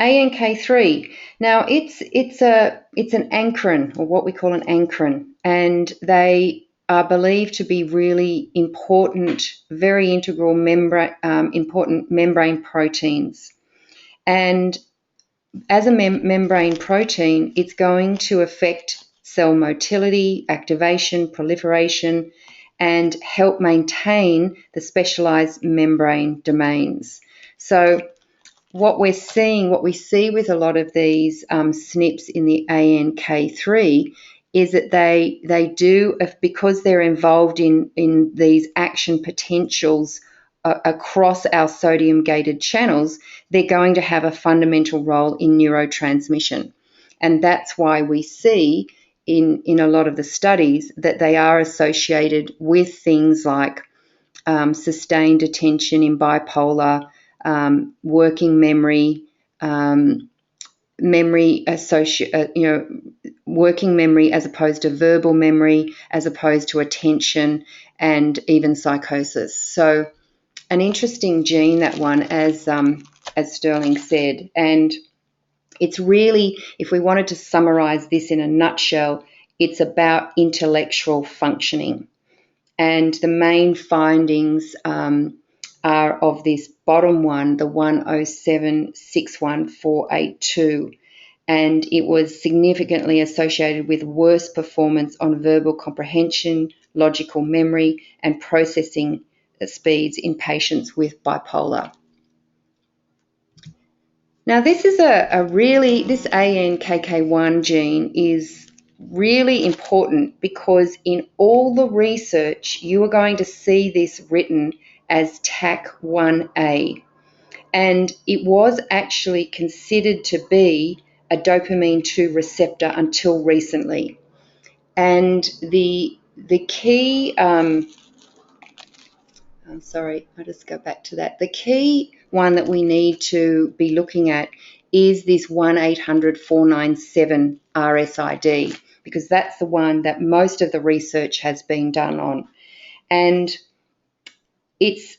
ANK3. Now it's an ankyrin, or what we call an ankyrin, and they are believed to be really important, very integral important membrane proteins. And as a membrane protein, it's going to affect cell motility, activation, proliferation, and help maintain the specialized membrane domains. So what we see with a lot of these SNPs in the ANK3 is that they do, because they're involved in these action potentials across our sodium-gated channels, they're going to have a fundamental role in neurotransmission. And that's why we see in a lot of the studies that they are associated with things like sustained attention in bipolar, working memory, working memory as opposed to verbal memory, as opposed to attention, and even psychosis. So an interesting gene, that one, as Sterling said. And it's really, if we wanted to summarize this in a nutshell, it's about intellectual functioning. And the main findings are of this bottom one, the 107-61482, and it was significantly associated with worse performance on verbal comprehension, logical memory, and processing speeds in patients with bipolar. Now, this is this ANKK1 gene is really important, because in all the research you are going to see this written as TAC1A, and it was actually considered to be a dopamine 2 receptor until recently. And the key, I'm sorry, I'll just go back to that. The key one that we need to be looking at is this 1-800-497 RSID, because that's the one that most of the research has been done on. And it's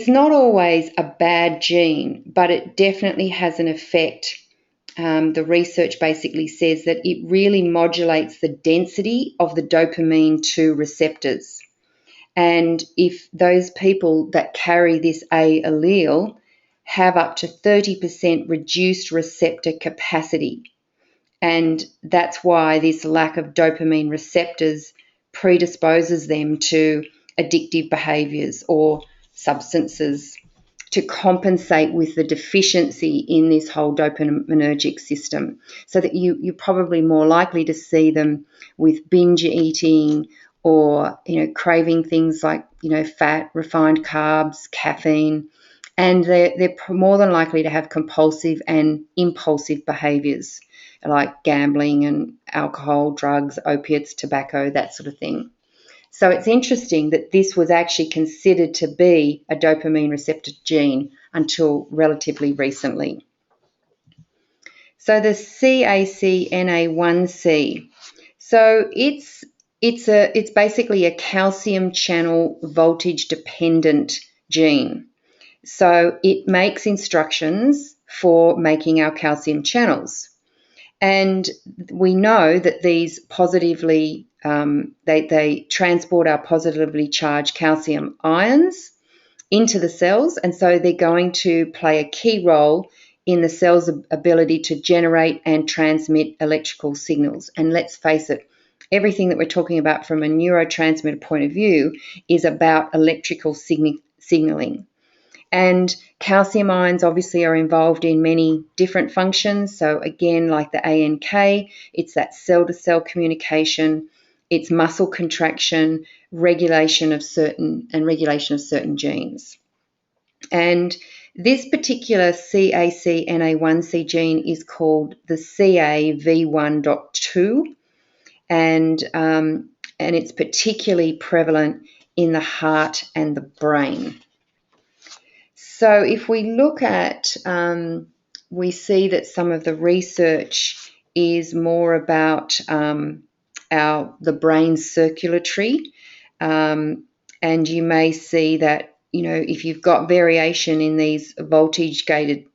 not always a bad gene, but it definitely has an effect. The research basically says that it really modulates the density of the dopamine 2 receptors. And if those people that carry this A allele have up to 30% reduced receptor capacity, and that's why this lack of dopamine receptors predisposes them to addictive behaviours or substances to compensate with the deficiency in this whole dopaminergic system, so that you're probably more likely to see them with binge eating, or craving things like fat, refined carbs, caffeine, and they're more than likely to have compulsive and impulsive behaviours like gambling and alcohol, drugs, opiates, tobacco, that sort of thing. So it's interesting that this was actually considered to be a dopamine receptor gene until relatively recently. So the CACNA1C, so it's basically a calcium channel voltage dependent gene. So it makes instructions for making our calcium channels. And we know that these positively, they transport our positively charged calcium ions into the cells, and so they're going to play a key role in the cell's ability to generate and transmit electrical signals. And let's face it, everything that we're talking about from a neurotransmitter point of view is about electrical signaling. And calcium ions obviously are involved in many different functions. So again, like the ANK, it's that cell-to-cell communication, it's muscle contraction, regulation of certain genes. And this particular CACNA1C gene is called the CAV1.2, and it's particularly prevalent in the heart and the brain. So if we look at, we see that some of the research is more about the brain circulatory, and you may see that, if you've got variation in these voltage-gated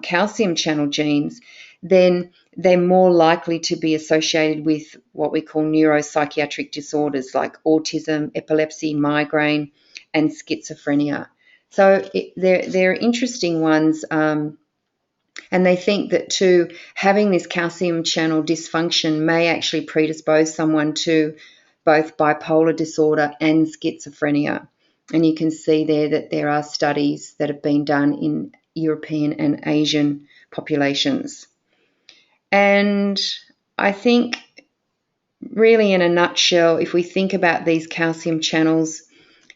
calcium channel genes, then they're more likely to be associated with what we call neuropsychiatric disorders like autism, epilepsy, migraine, and schizophrenia. So they're interesting ones, and they think that too, having this calcium channel dysfunction may actually predispose someone to both bipolar disorder and schizophrenia. And you can see there that there are studies that have been done in European and Asian populations. And I think really in a nutshell, if we think about these calcium channels,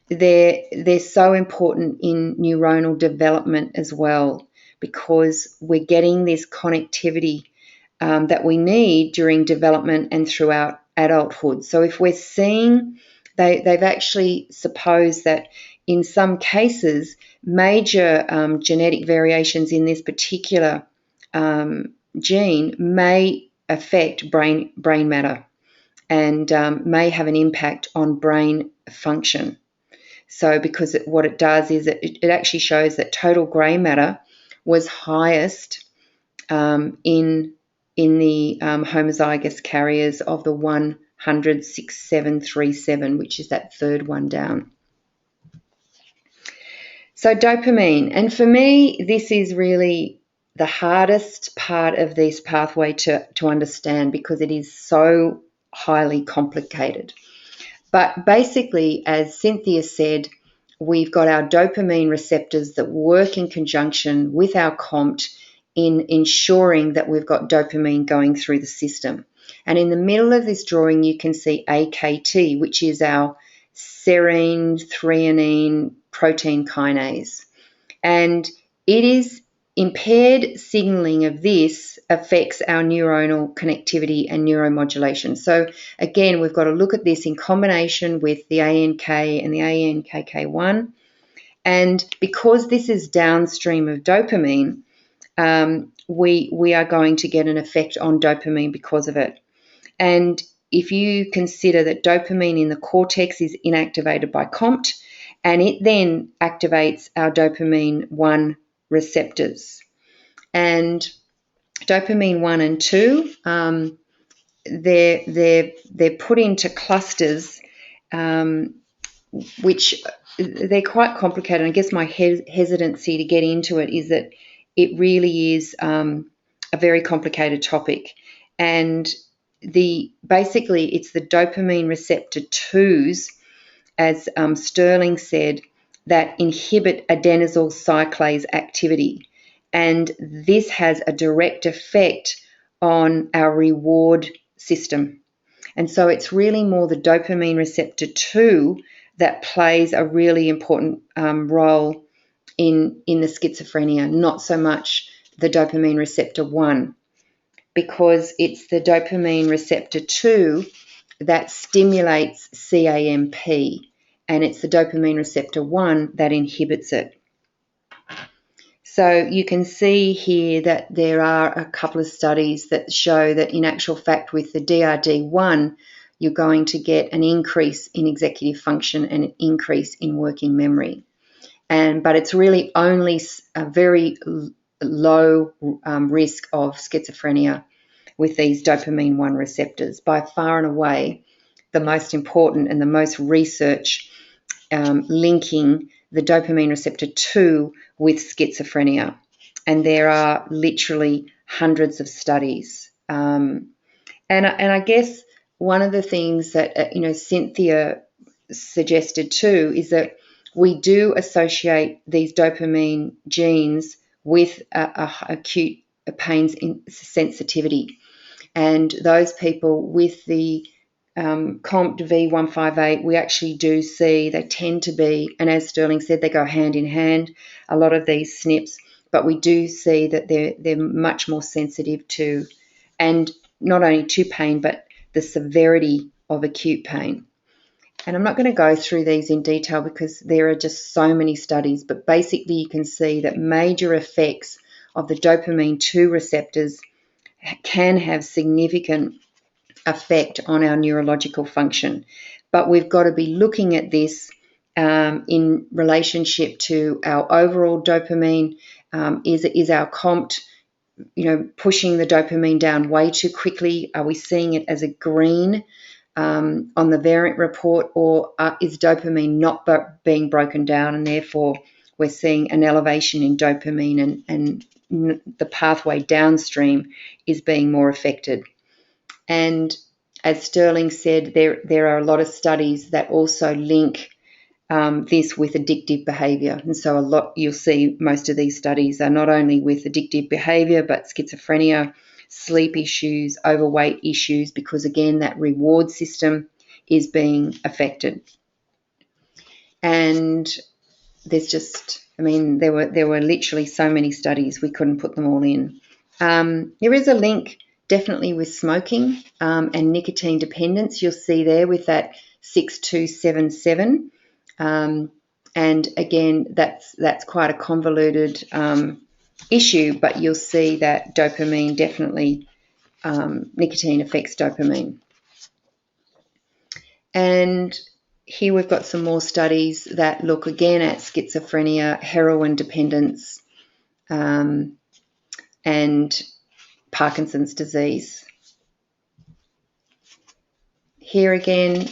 they're so important in neuronal development as well, because we're getting this connectivity that we need during development and throughout adulthood. So if we're seeing, they've actually supposed that in some cases, major genetic variations in this particular gene may affect brain matter and may have an impact on brain function. So because what it does is it actually shows that total grey matter was highest in the homozygous carriers of the 100-6737, which is that third one down. So dopamine, and for me, this is really the hardest part of this pathway to understand, because it is so highly complicated. But basically, as Cynthia said, we've got our dopamine receptors that work in conjunction with our COMT in ensuring that we've got dopamine going through the system. And in the middle of this drawing, you can see AKT, which is our serine threonine protein kinase. And it is impaired signaling of this affects our neuronal connectivity and neuromodulation. So again, we've got to look at this in combination with the ANK and the ANKK1. And because this is downstream of dopamine, we are going to get an effect on dopamine because of it. And if you consider that dopamine in the cortex is inactivated by COMT, and it then activates our dopamine 1 receptors. And dopamine 1 and 2, they're put into clusters, which they're quite complicated. I guess my hesitancy to get into it is that it really is a very complicated topic. And basically it's the dopamine receptor 2s, as Sterling said, that inhibit adenylyl cyclase activity. And this has a direct effect on our reward system. And so it's really more the dopamine receptor 2 that plays a really important role in the schizophrenia, not so much the dopamine receptor 1, because it's the dopamine receptor 2 that stimulates CAMP, and it's the dopamine receptor 1 that inhibits it. So you can see here that there are a couple of studies that show that in actual fact with the DRD1, you're going to get an increase in executive function and an increase in working memory. But it's really only a very low risk of schizophrenia with these dopamine 1 receptors. By far and away, the most important and the most research linking the dopamine receptor 2 with schizophrenia. And there are literally hundreds of studies. And I guess one of the things that Cynthia suggested too is that we do associate these dopamine genes with acute pain sensitivity. And those people with the COMT V158, we actually do see they tend to be, and as Sterling said, they go hand in hand, a lot of these SNPs, but we do see that they're much more sensitive to, and not only to pain, but the severity of acute pain. And I'm not going to go through these in detail because there are just so many studies, but basically you can see that major effects of the dopamine 2 receptors can have significant effect on our neurological function. But we've got to be looking at this in relationship to our overall dopamine. Is our COMT, pushing the dopamine down way too quickly? Are we seeing it as a green on the variant report, or is dopamine not being broken down, and therefore we're seeing an elevation in dopamine and the pathway downstream is being more affected? And as Sterling said, there are a lot of studies that also link this with addictive behaviour. And so you'll see most of these studies are not only with addictive behaviour, but schizophrenia, sleep issues, overweight issues, because again, that reward system is being affected. And there's just, there were literally so many studies, we couldn't put them all in. There is a link definitely with smoking and nicotine dependence. You'll see there with that 6277. And again, that's quite a convoluted issue, but you'll see that dopamine definitely, nicotine affects dopamine. And here we've got some more studies that look again at schizophrenia, heroin dependence, and Parkinson's disease. Here again,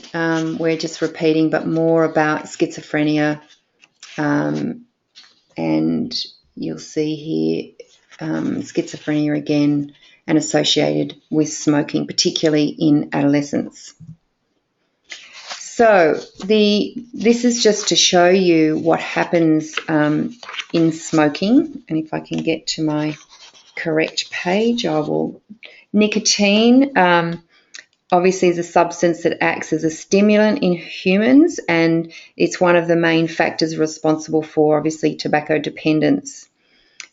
we're just repeating, but more about schizophrenia, and you'll see here schizophrenia again and associated with smoking, particularly in adolescence. So this is just to show you what happens in smoking, and if I can get to my correct page, I will. Nicotine obviously is a substance that acts as a stimulant in humans, and it's one of the main factors responsible for obviously tobacco dependence.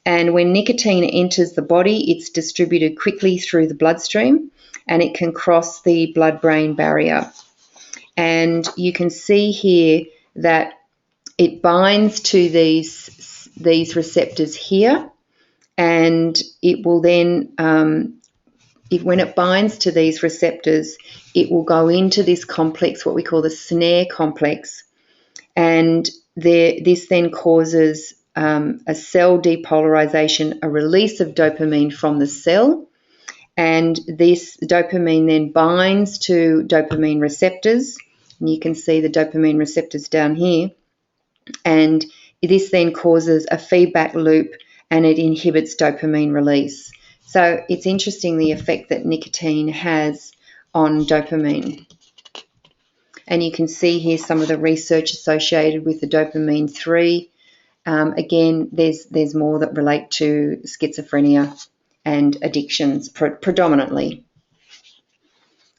And when nicotine enters the body, it's distributed quickly through the bloodstream, and it can cross the blood-brain barrier. And you can see here that it binds to these receptors here, and it will then, when it binds to these receptors, it will go into this complex, what we call the snare complex, and this then causes a cell depolarization, a release of dopamine from the cell, and this dopamine then binds to dopamine receptors, and you can see the dopamine receptors down here, and this then causes a feedback loop and it inhibits dopamine release. So it's interesting the effect that nicotine has on dopamine. And you can see here some of the research associated with the dopamine 3. Again, there's more that relate to schizophrenia and addictions predominantly.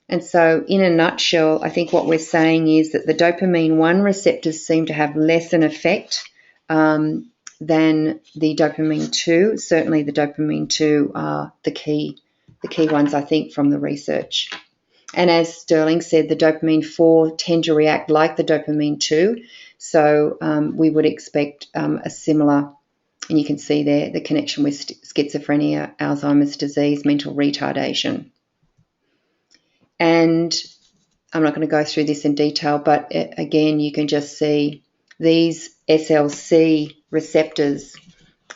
And so in a nutshell, I think what we're saying is that the dopamine 1 receptors seem to have less an effect than the dopamine 2. Certainly the dopamine 2 are the key ones, I think, from the research. And as Sterling said, the dopamine 4 tend to react like the dopamine 2. So we would expect a similar, and you can see there the connection with schizophrenia, Alzheimer's disease, mental retardation. And I'm not going to go through this in detail, but again, you can just see these SLC receptors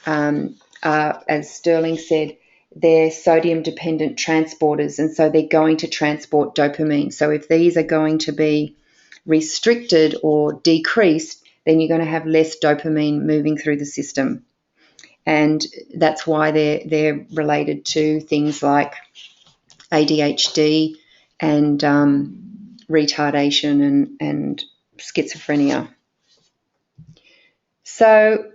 are, as Sterling said, they're sodium-dependent transporters, and so they're going to transport dopamine. So if these are going to be restricted or decreased, then you're going to have less dopamine moving through the system. And that's why they're related to things like ADHD and retardation and schizophrenia. So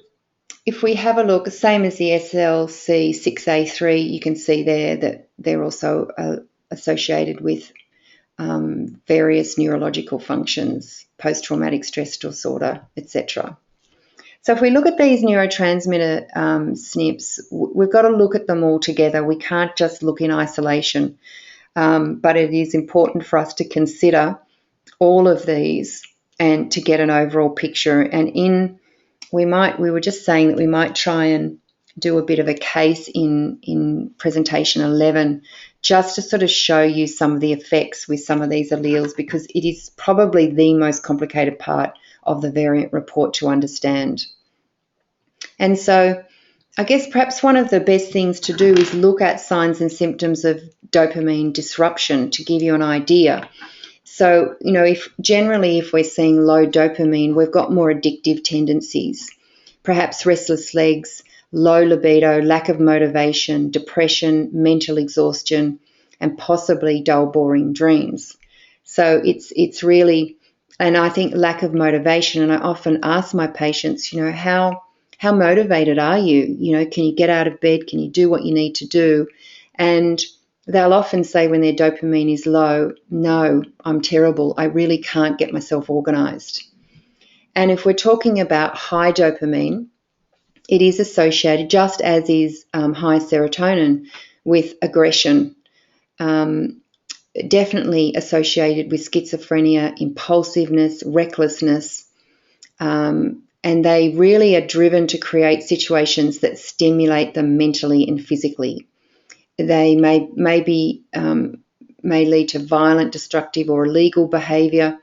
if we have a look, same as the SLC6A3, you can see there that they're also associated with various neurological functions, post-traumatic stress disorder, etc. So if we look at these neurotransmitter SNPs, we've got to look at them all together. We can't just look in isolation, but it is important for us to consider all of these and to get an overall picture. And we were just saying that we might try and do a bit of a case in presentation 11 just to sort of show you some of the effects with some of these alleles, because it is probably the most complicated part of the variant report to understand. And so I guess perhaps one of the best things to do is look at signs and symptoms of dopamine disruption to give you an idea. So, if we're seeing low dopamine, we've got more addictive tendencies, perhaps restless legs, low libido, lack of motivation, depression, mental exhaustion, and possibly dull, boring dreams. So it's really, and I think lack of motivation, and I often ask my patients, how motivated are you? Can you get out of bed? Can you do what you need to do? And they'll often say when their dopamine is low, no, I'm terrible. I really can't get myself organised. And if we're talking about high dopamine, it is associated, just as is high serotonin, with aggression, definitely associated with schizophrenia, impulsiveness, recklessness, and they really are driven to create situations that stimulate them mentally and physically. They may lead to violent, destructive, or illegal behaviour.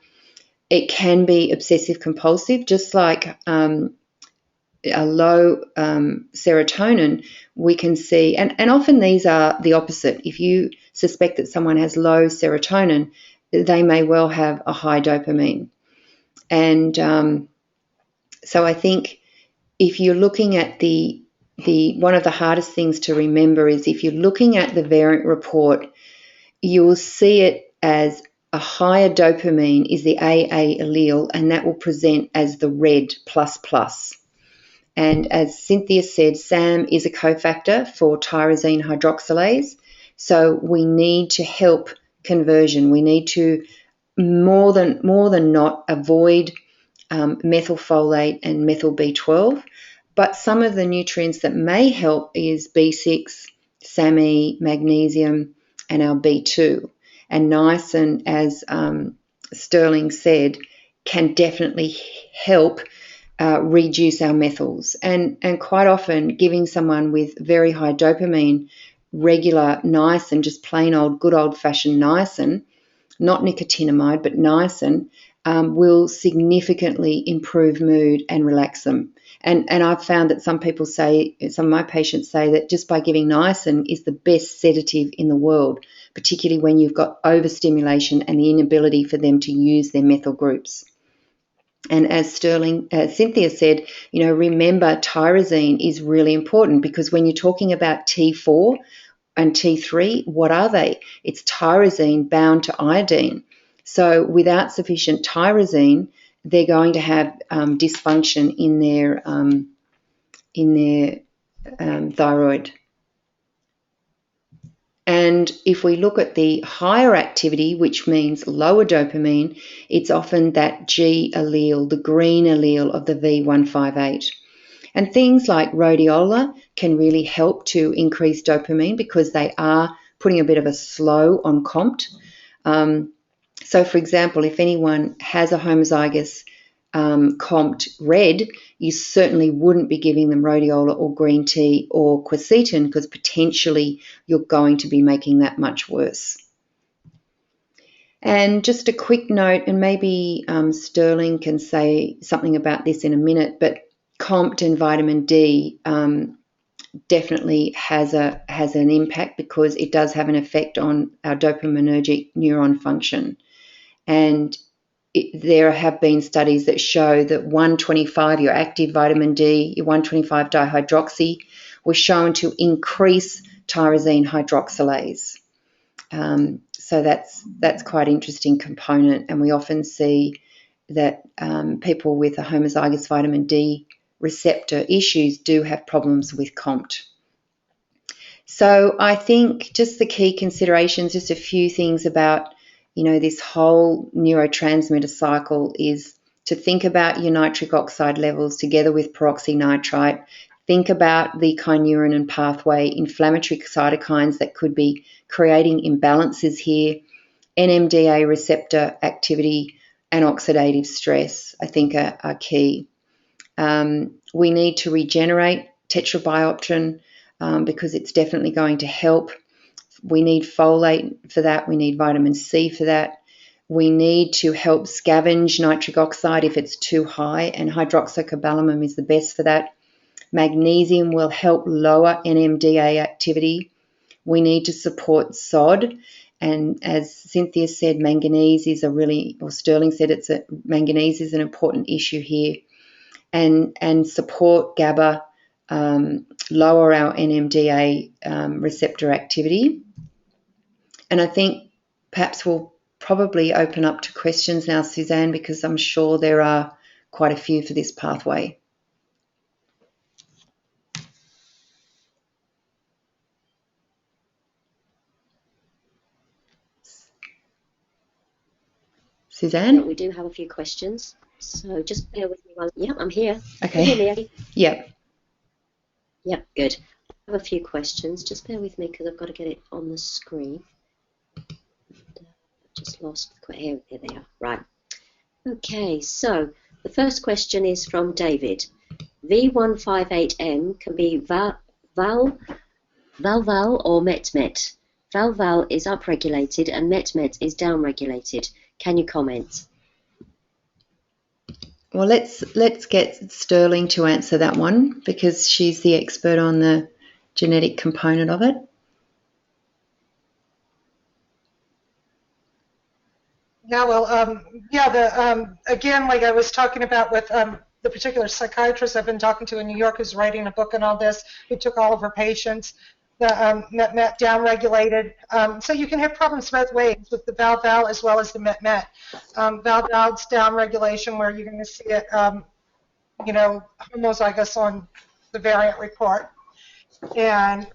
It can be obsessive compulsive, just like a low serotonin. We can see, and often these are the opposite. If you suspect that someone has low serotonin, they may well have a high dopamine. And so I think if you're looking at one of the hardest things to remember is if you're looking at the variant report, you will see it as a higher dopamine is the AA allele, and that will present as the red ++. And as Cynthia said, SAM is a cofactor for tyrosine hydroxylase. So we need to help conversion. We need to more than not avoid methylfolate and methyl B12. But some of the nutrients that may help is B6, SAMe, magnesium, and our B2. And niacin, as Sterling said, can definitely help reduce our methyls. And quite often giving someone with very high dopamine regular niacin, just plain old good old-fashioned niacin, not nicotinamide but niacin, will significantly improve mood and relax them. And I've found that some of my patients say that just by giving niacin is the best sedative in the world, particularly when you've got overstimulation and the inability for them to use their methyl groups. And as Cynthia said, remember tyrosine is really important, because when you're talking about T4 and T3, what are they? It's tyrosine bound to iodine. So without sufficient tyrosine, they're going to have dysfunction in their thyroid. And if we look at the higher activity, which means lower dopamine, it's often that G allele, the green allele of the V158. And things like rhodiola can really help to increase dopamine because they are putting a bit of a slow on COMT. So, for example, if anyone has a homozygous COMT red, you certainly wouldn't be giving them rhodiola or green tea or quercetin because potentially you're going to be making that much worse. And just a quick note, and maybe Sterling can say something about this in a minute, but COMT and vitamin D definitely has an impact because it does have an effect on our dopaminergic neuron function. And there have been studies that show that 125, your active vitamin D, your 125 dihydroxy, was shown to increase tyrosine hydroxylase. So that's quite an interesting component, and we often see that people with a homozygous vitamin D receptor issues do have problems with COMT. So I think just the key considerations, just a few things about this whole neurotransmitter cycle is to think about your nitric oxide levels together with peroxynitrite. Think about the kynurenine and pathway inflammatory cytokines that could be creating imbalances here. NMDA receptor activity and oxidative stress, I think, are key. We need to regenerate tetrabiopterin because it's definitely going to help. We need folate for that. We need vitamin C for that. We need to help scavenge nitric oxide if it's too high, and hydroxycobalamin is the best for that. Magnesium will help lower NMDA activity. We need to support SOD, and as Cynthia said, manganese is Sterling said manganese is an important issue here, and support GABA, lower our NMDA receptor activity. And I think perhaps we'll probably open up to questions now, Suzanne, because I'm sure there are quite a few for this pathway. Suzanne? Yeah, we do have a few questions, so just bear with me. Yep, I'm here. Okay. Can you hear me? Yep. Yep, good. I have a few questions. Just bear with me because I've got to get it on the screen. Just lost. Here they are. Right. Okay, so the first question is from David. V158M can be Val-Val or Met-Met. Val-Val is upregulated and Met-Met is downregulated. Can you comment? Well, let's get Sterling to answer that one because she's the expert on the genetic component of it. Yeah, well, again, like I was talking about with the particular psychiatrist I've been talking to in New York who's writing a book on all this, who took all of her patients, the MET-MET downregulated. So you can have problems both ways with the Val-Val as well as the MET-MET. Val-Val's downregulation where you're going to see it, homozygous on the variant report. And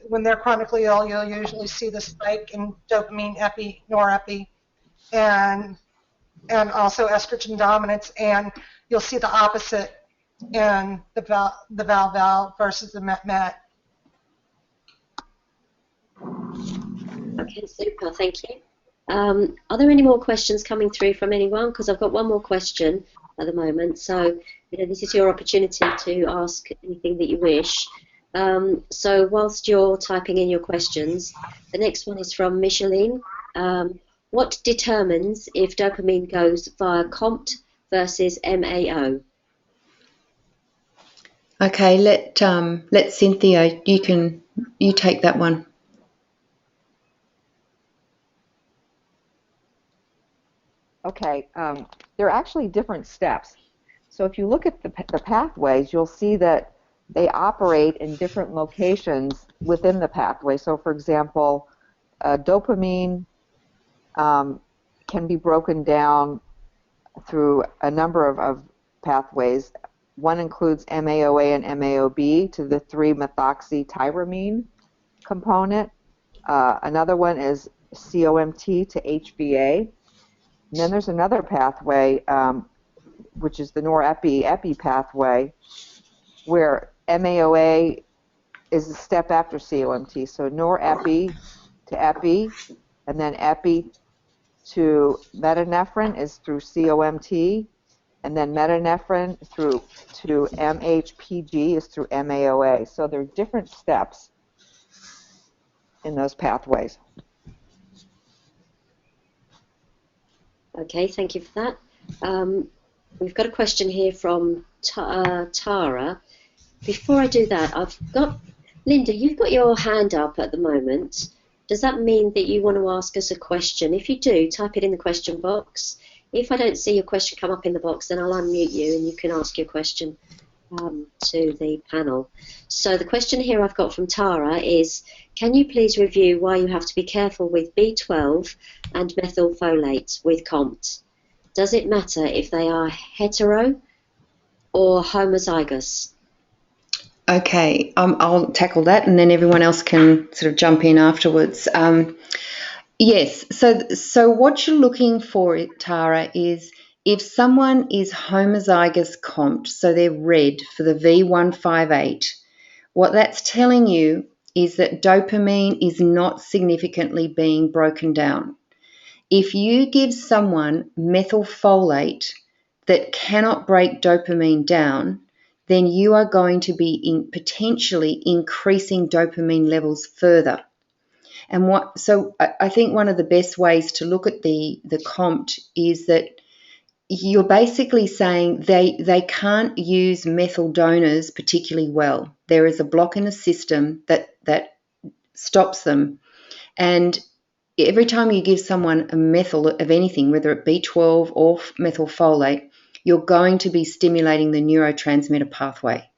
when they're chronically ill, you'll usually see the spike in dopamine, epi, norepi, and also estrogen dominance, and you'll see the opposite in the Val-Val versus the MET-MET. Okay, super, thank you. Are there any more questions coming through from anyone? Because I've got one more question at the moment, so this is your opportunity to ask anything that you wish. So whilst you're typing in your questions, the next one is from Micheline. What determines if dopamine goes via COMT versus MAO? Okay, let Cynthia. You take that one. Okay, there are actually different steps. So if you look at the pathways, you'll see that they operate in different locations within the pathway. So for example, dopamine can be broken down through a number of pathways. One includes MAOA and MAOB to the 3-methoxytyramine component. Another one is COMT to HBA. And then there's another pathway, which is the norepi pathway, where MAOA is a step after COMT. So norepi to epi, and then epi to metanephrine is through COMT, and then metanephrine through to MHPG is through MAOA. So there are different steps in those pathways. Okay, thank you for that. We've got a question here from Tara. Before I do that, I've got, Linda, you've got your hand up at the moment. Does that mean that you want to ask us a question? If you do, type it in the question box. If I don't see your question come up in the box, then I'll unmute you and you can ask your question to the panel. So the question here I've got from Tara is, can you please review why you have to be careful with B12 and methylfolate with COMT? Does it matter if they are hetero or homozygous? Okay, I'll tackle that, and then everyone else can sort of jump in afterwards. Yes, so what you're looking for, Tara, is if someone is homozygous COMT, so they're red for the V158, what that's telling you is that dopamine is not significantly being broken down. If you give someone methylfolate that cannot break dopamine down, then you are going to be potentially increasing dopamine levels further. And so I think one of the best ways to look at the COMT is that you're basically saying they can't use methyl donors particularly well. There is a block in the system that stops them. And every time you give someone a methyl of anything, whether it be B12 or methylfolate, you're going to be stimulating the neurotransmitter pathway.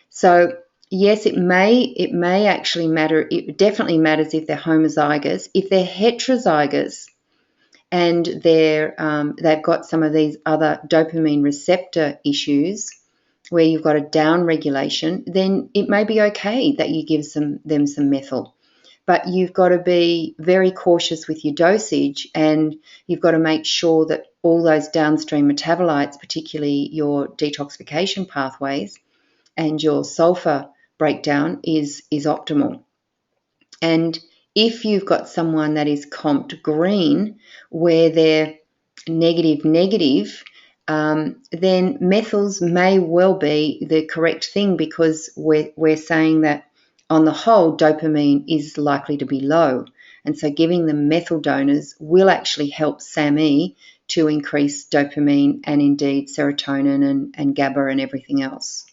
So yes, it may actually matter. It definitely matters if they're homozygous. If they're heterozygous and they've got some of these other dopamine receptor issues where you've got a down regulation, then it may be okay that you give them some methyl. But you've got to be very cautious with your dosage, and you've got to make sure that all those downstream metabolites, particularly your detoxification pathways and your sulfur breakdown, is optimal. And if you've got someone that is COMT green, where they're negative, then methyls may well be the correct thing, because we're saying that on the whole, dopamine is likely to be low. And so giving them methyl donors will actually help SAMe to increase dopamine and indeed serotonin and GABA and everything else.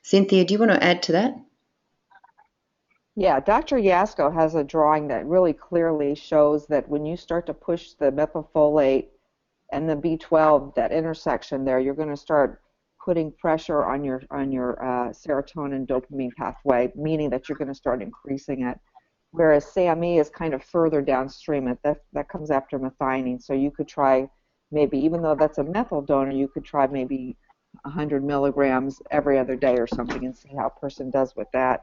Cynthia, do you want to add to that? Yeah, Dr. Yasko has a drawing that really clearly shows that when you start to push the methylfolate and the B12, that intersection there, you're going to start putting pressure on your serotonin dopamine pathway, meaning that you're going to start increasing it. Whereas SAMe is kind of further downstream. That comes after methionine. So you could try maybe, even though that's a methyl donor, you could try maybe 100 milligrams every other day or something and see how a person does with that.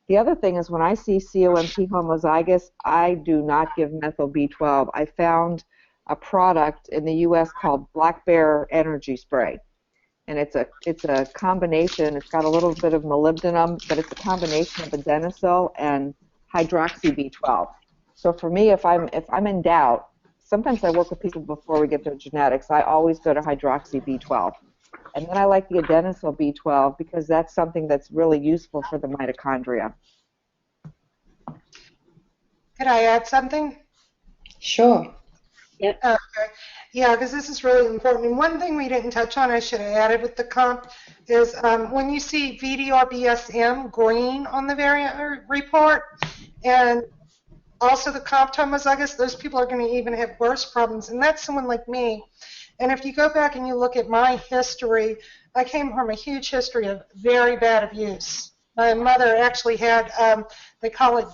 The other thing is when I see COMT homozygous, I do not give methyl B12. I found a product in the U.S. called Black Bear Energy Spray. And it's a combination. It's got a little bit of molybdenum, but it's a combination of adenosine and hydroxy B12. So for me, if I'm in doubt, sometimes I work with people before we get their genetics. I always go to hydroxy B12. And then I like the adenosine B12 because that's something that's really useful for the mitochondria. Could I add something? Sure. Yep. Okay. Yeah, because this is really important. And one thing we didn't touch on, I should have added with the COMT, is when you see VDRBSM green on the variant report, and also the COMT homozygous, those people are going to even have worse problems. And that's someone like me. And if you go back and you look at my history, I came from a huge history of very bad abuse. My mother actually had, they call it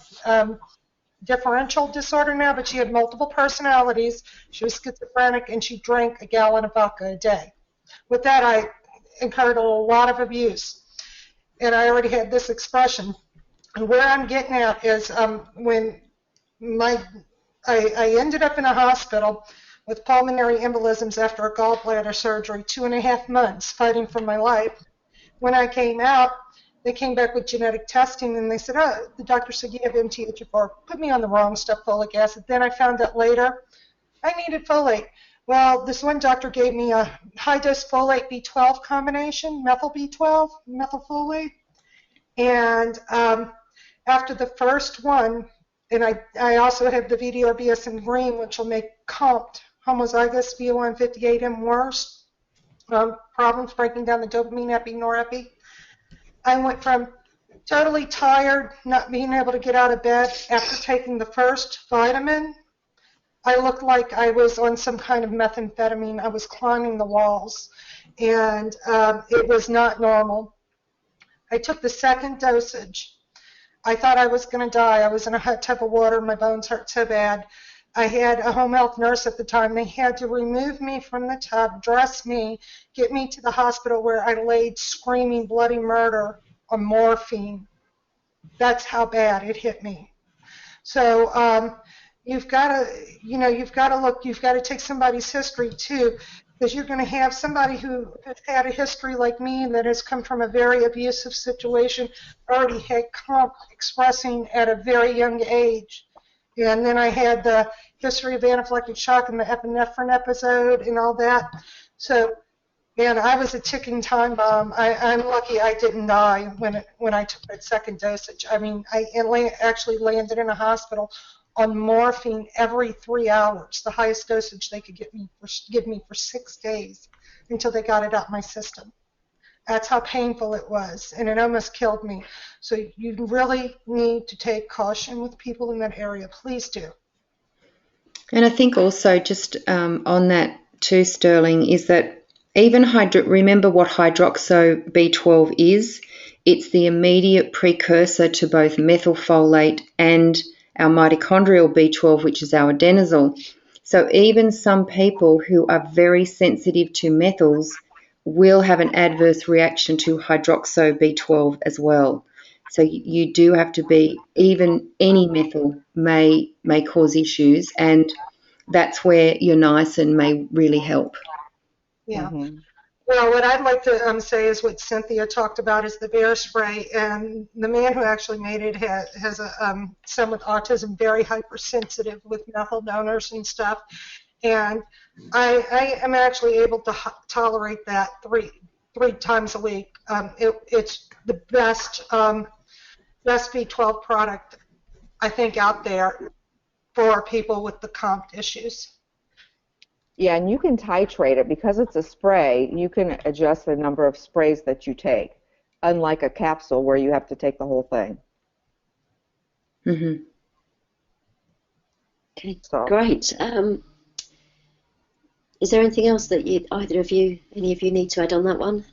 differential disorder now, but she had multiple personalities. She was schizophrenic, and she drank a gallon of vodka a day. With that, I incurred a lot of abuse, and I already had this expression. And where I'm getting at is when I ended up in a hospital with pulmonary embolisms after a gallbladder surgery, 2.5 months fighting for my life. When I came out, they came back with genetic testing, and they said, oh, the doctor said, you have MTHFR. Put me on the wrong stuff, folic acid. Then I found out later I needed folate. Well, this one doctor gave me a high-dose folate B12 combination, methyl B12, methylfolate. And after the first one, and I also have the VDRBS in green, which will make COMT, homozygous V158M worse, problems breaking down the dopamine epi, norepi. I went from totally tired, not being able to get out of bed after taking the first vitamin. I looked like I was on some kind of methamphetamine. I was climbing the walls, and it was not normal. I took the second dosage. I thought I was going to die. I was in a hot tub of water. My bones hurt so bad. I had a home health nurse at the time. They had to remove me from the tub, dress me, get me to the hospital where I laid screaming bloody murder on morphine. That's how bad it hit me. So you've got to look. You've got to take somebody's history too, because you're going to have somebody who has had a history like me that has come from a very abusive situation, already had COMT expressing at a very young age. And then I had the history of anaphylactic shock and the epinephrine episode and all that. So, man, I was a ticking time bomb. I'm lucky I didn't die when I took that second dosage. I mean, I actually landed in a hospital on morphine every 3 hours, the highest dosage they could give me for 6 days until they got it out my system. That's how painful it was, and it almost killed me. So you really need to take caution with people in that area. Please do. And I think also just on that too, Sterling, is that even remember what hydroxo B12 is. It's the immediate precursor to both methylfolate and our mitochondrial B12, which is our adenosine. So even some people who are very sensitive to methyls will have an adverse reaction to hydroxo B12 as well. So you do have to be, even any methyl may cause issues, and that's where your niacin may really help. Yeah. Mm-hmm. Well, what I'd like to say is what Cynthia talked about is the bear spray, and the man who actually made it has a son with autism, very hypersensitive with methyl donors and stuff, and I am actually able to tolerate that three times a week. It's the best B12 product I think out there for people with the COMT issues. Yeah, and you can titrate it because it's a spray. You can adjust the number of sprays that you take, unlike a capsule where you have to take the whole thing. Mm-hmm. Okay, great. Is there anything else that any of you need to add on that one?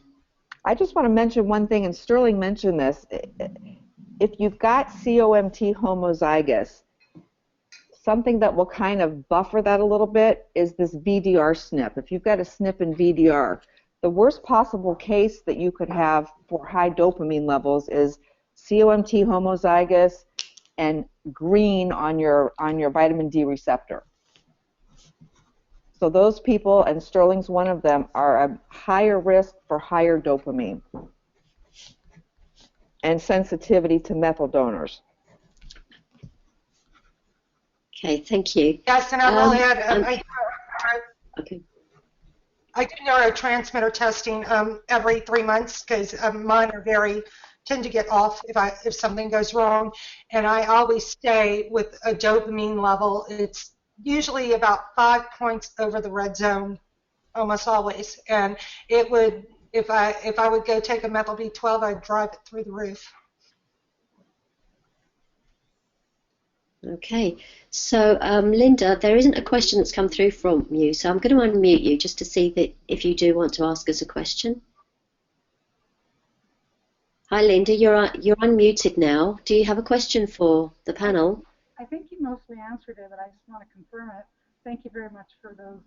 I just want to mention one thing, and Sterling mentioned this. If you've got COMT homozygous, something that will kind of buffer that a little bit is this VDR SNP. If you've got a SNP and VDR, the worst possible case that you could have for high dopamine levels is COMT homozygous and green on your vitamin D receptor. So those people, and Sterling's one of them, are a higher risk for higher dopamine and sensitivity to methyl donors. Okay, thank you. Yes, and I will add, I do neurotransmitter testing every 3 months because mine are tend to get off if something goes wrong, and I always stay with a dopamine level. It's usually about 5 points over the red zone, almost always, and it would if I would go take a methyl B12, I'd drive it through the roof. Okay, so Linda, there isn't a question that's come through from you, so I'm going to unmute you just to see that if you do want to ask us a question. Hi Linda, you're unmuted now. Do you have a question for the panel? I think you mostly answered it, but I just want to confirm it. Thank you very much for those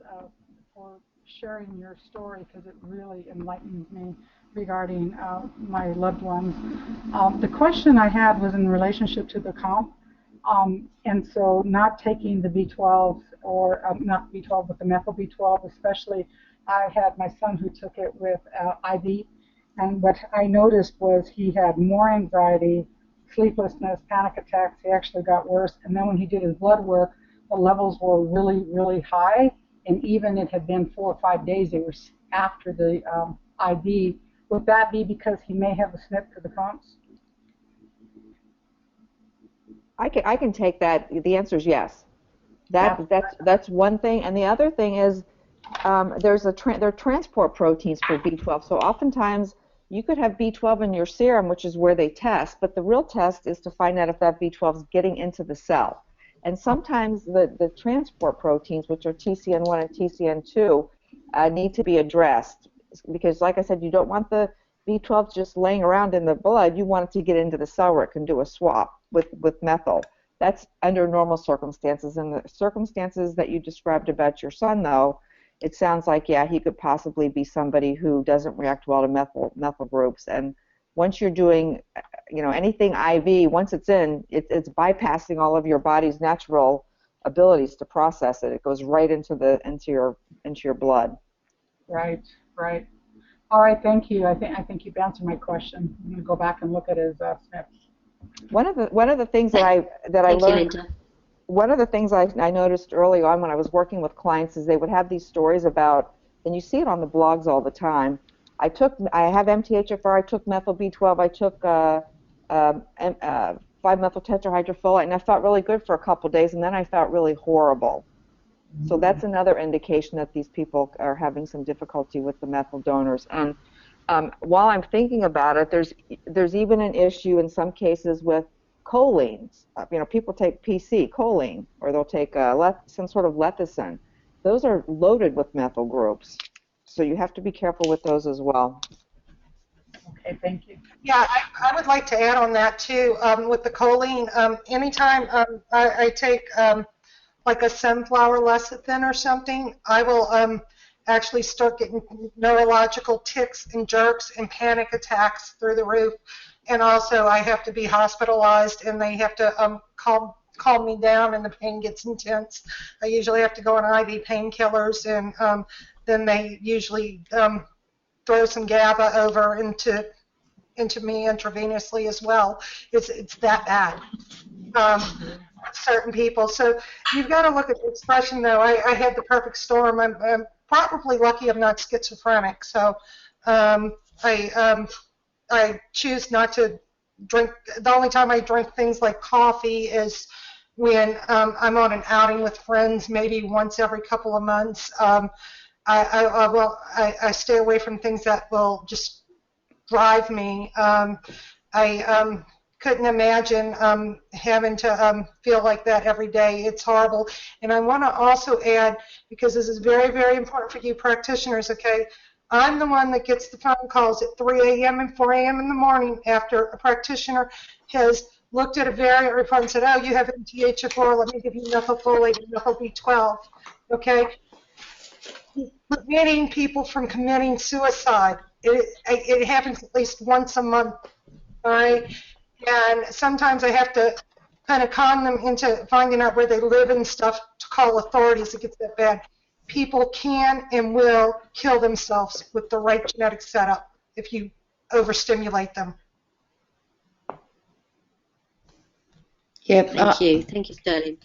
for sharing your story, because it really enlightens me regarding my loved ones. The question I had was in relationship to the COMT, and so not taking the B12 or not B12 but the methyl B12, especially. I had my son who took it with IV, and what I noticed was he had more anxiety, sleeplessness, panic attacks. He actually got worse, and then when he did his blood work, the levels were really, really high, and even it had been 4 or 5 days they were after the IV. Would that be because he may have a SNP to the COMTs? I can take that. The answer is yes. That's one thing, and the other thing is there are transport proteins for B12. So oftentimes you could have B12 in your serum, which is where they test, but the real test is to find out if that B12 is getting into the cell. And sometimes the transport proteins, which are TCN1 and TCN2, need to be addressed, because like I said, you don't want the B12 just laying around in the blood. You want it to get into the cell where it can do a swap with methyl. That's under normal circumstances. In the circumstances that you described about your son, though, it sounds like, yeah, he could possibly be somebody who doesn't react well to methyl groups. And once you're doing, anything IV, once it's in, it's bypassing all of your body's natural abilities to process it. It goes right into your blood. Right. All right, thank you. I think you've answered my question. I'm going to go back and look at his SNPs. One of the things that I learned. One of the things I noticed early on when I was working with clients is they would have these stories about, and you see it on the blogs all the time. I have MTHFR, I took methyl B12, I took 5-methyl tetrahydrofolate, and I felt really good for a couple of days, and then I felt really horrible. So that's another indication that these people are having some difficulty with the methyl donors. And while I'm thinking about it, there's even an issue in some cases with cholines. People take choline, or they'll take some sort of lecithin. Those are loaded with methyl groups, so you have to be careful with those as well. Okay, thank you. Yeah, I would like to add on that too. With the choline, anytime I take like a sunflower lecithin or something, I will actually start getting neurological tics and jerks and panic attacks through the roof. And also I have to be hospitalized, and they have to calm me down, and the pain gets intense. I usually have to go on IV painkillers, and then they usually throw some GABA over into me intravenously as well. It's that bad. Certain people. So you've got to look at the expression, though. I had the perfect storm. I'm probably lucky I'm not schizophrenic. So I choose not to drink. The only time I drink things like coffee is when I'm on an outing with friends, maybe once every couple of months. I stay away from things that will just drive me. I couldn't imagine having to feel like that every day. It's horrible. And I want to also add, because this is very, very important for you practitioners, okay? I'm the one that gets the phone calls at 3 a.m. and 4 a.m. in the morning after a practitioner has looked at a variant report and said, oh, you have MTHFR, let me give you methylfolate and methyl B12, okay? Preventing people from committing suicide. It happens at least once a month, all right? And sometimes I have to kind of con them into finding out where they live and stuff to call authorities. It gets that bad. People can and will kill themselves with the right genetic setup if you overstimulate them. Yep. Thank you, Sterling.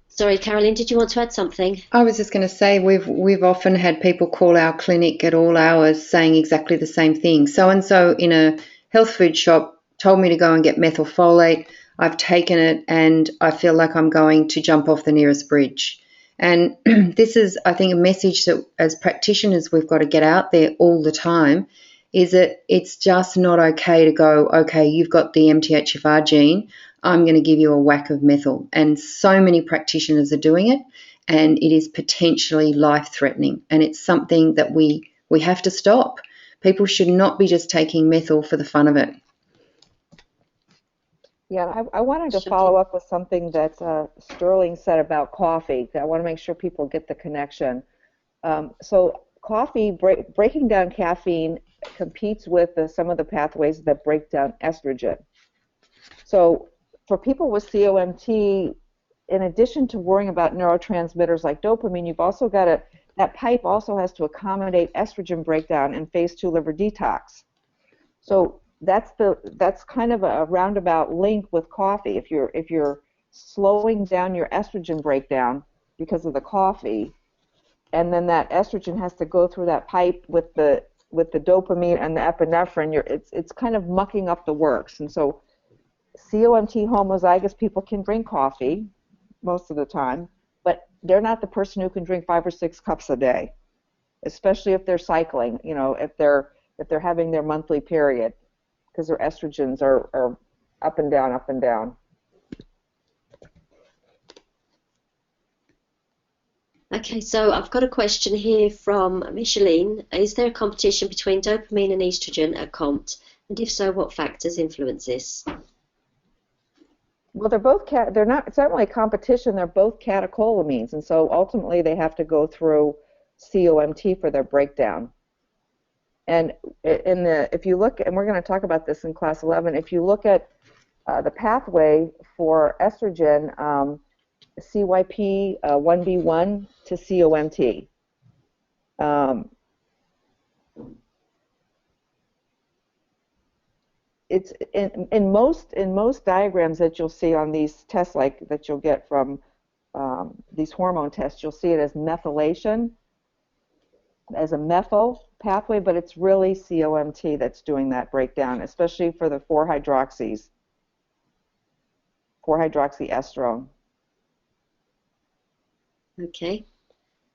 Sorry, Carolyn, did you want to add something? I was just going to say we've often had people call our clinic at all hours saying exactly the same thing. So-and-so in a health food shop told me to go and get methylfolate. I've taken it and I feel like I'm going to jump off the nearest bridge. And this is, I think, a message that as practitioners we've got to get out there all the time, is that it's just not okay to go, okay, you've got the MTHFR gene, I'm going to give you a whack of methyl. And so many practitioners are doing it, and it is potentially life-threatening. And it's something that we have to stop. People should not be just taking methyl for the fun of it. Yeah, I wanted to Shocking. follow up with something that Sterling said about coffee. I want to make sure people get the connection. So coffee, breaking down caffeine competes with some of the pathways that break down estrogen. So for people with COMT, in addition to worrying about neurotransmitters like dopamine, you've also got that pipe also has to accommodate estrogen breakdown and phase 2 liver detox. So that's kind of a roundabout link with coffee. If you're slowing down your estrogen breakdown because of the coffee, and then that estrogen has to go through that pipe with the dopamine and the epinephrine, it's kind of mucking up the works. And so COMT homozygous people can drink coffee most of the time, but they're not the person who can drink 5 or 6 cups a day, especially if they're cycling, if they're having their monthly period, because their estrogens are up and down, up and down. Okay, so I've got a question here from Micheline. Is there a competition between dopamine and estrogen at COMT? And if so, what factors influence this? Well, they're not, it's not really a competition, they're both catecholamines, and so ultimately they have to go through COMT for their breakdown. And if you look, and we're going to talk about this in class 11, if you look at the pathway for estrogen, CYP 1B1 to COMT. It's in most diagrams that you'll see on these tests, like that you'll get from these hormone tests, you'll see it as methylation, as a methyl pathway, but it's really COMT that's doing that breakdown, especially for the 4-hydroxyestrone. Okay.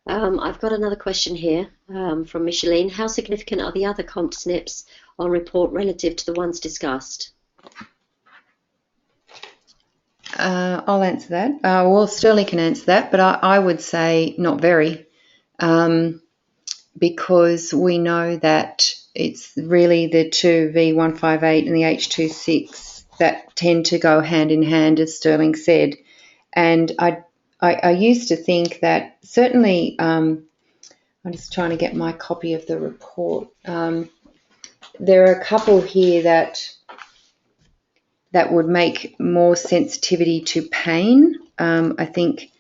I've got another question here from Micheline. How significant are the other COMT SNPs on report relative to the ones discussed? I'll answer that. Well, Sterling can answer that, but I would say not very, because we know that it's really the two V158 and the H26 that tend to go hand in hand, as Sterling said. And I used to think that certainly, I'm just trying to get my copy of the report. There are a couple here that would make more sensitivity to pain. I think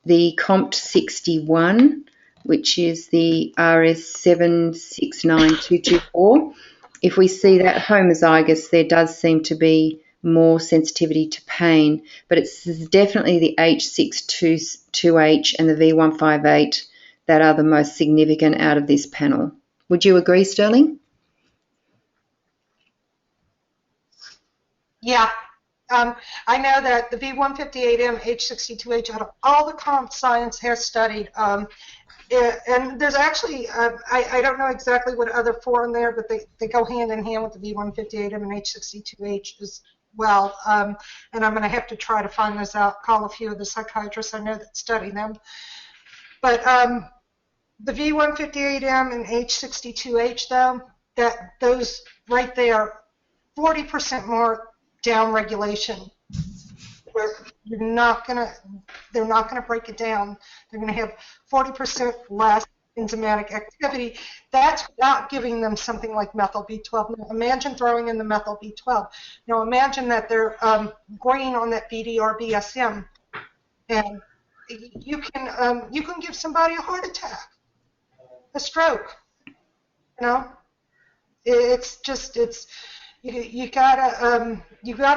the COMT 61, which is the RS769224, if we see that homozygous, there does seem to be more sensitivity to pain, but it's definitely the H62H and the V158 that are the most significant out of this panel. Would you agree, Sterling? Yeah. I know that the V158M, H62H, out of all the COMT science has studied, and there's actually, I don't know exactly what other 4 in there, but they go hand in hand with the V158M and H62H as well. And I'm going to have to try to find those out, call a few of the psychiatrists I know that study them. But the V158M and H62H, though, those right there, 40% more downregulation, where they're not gonna break it down. They're gonna have 40% less enzymatic activity. That's not giving them something like methyl B12. Now, imagine throwing in the methyl B12. Now imagine that they're green on that BDR-BSM, and you can give somebody a heart attack, a stroke. You gotta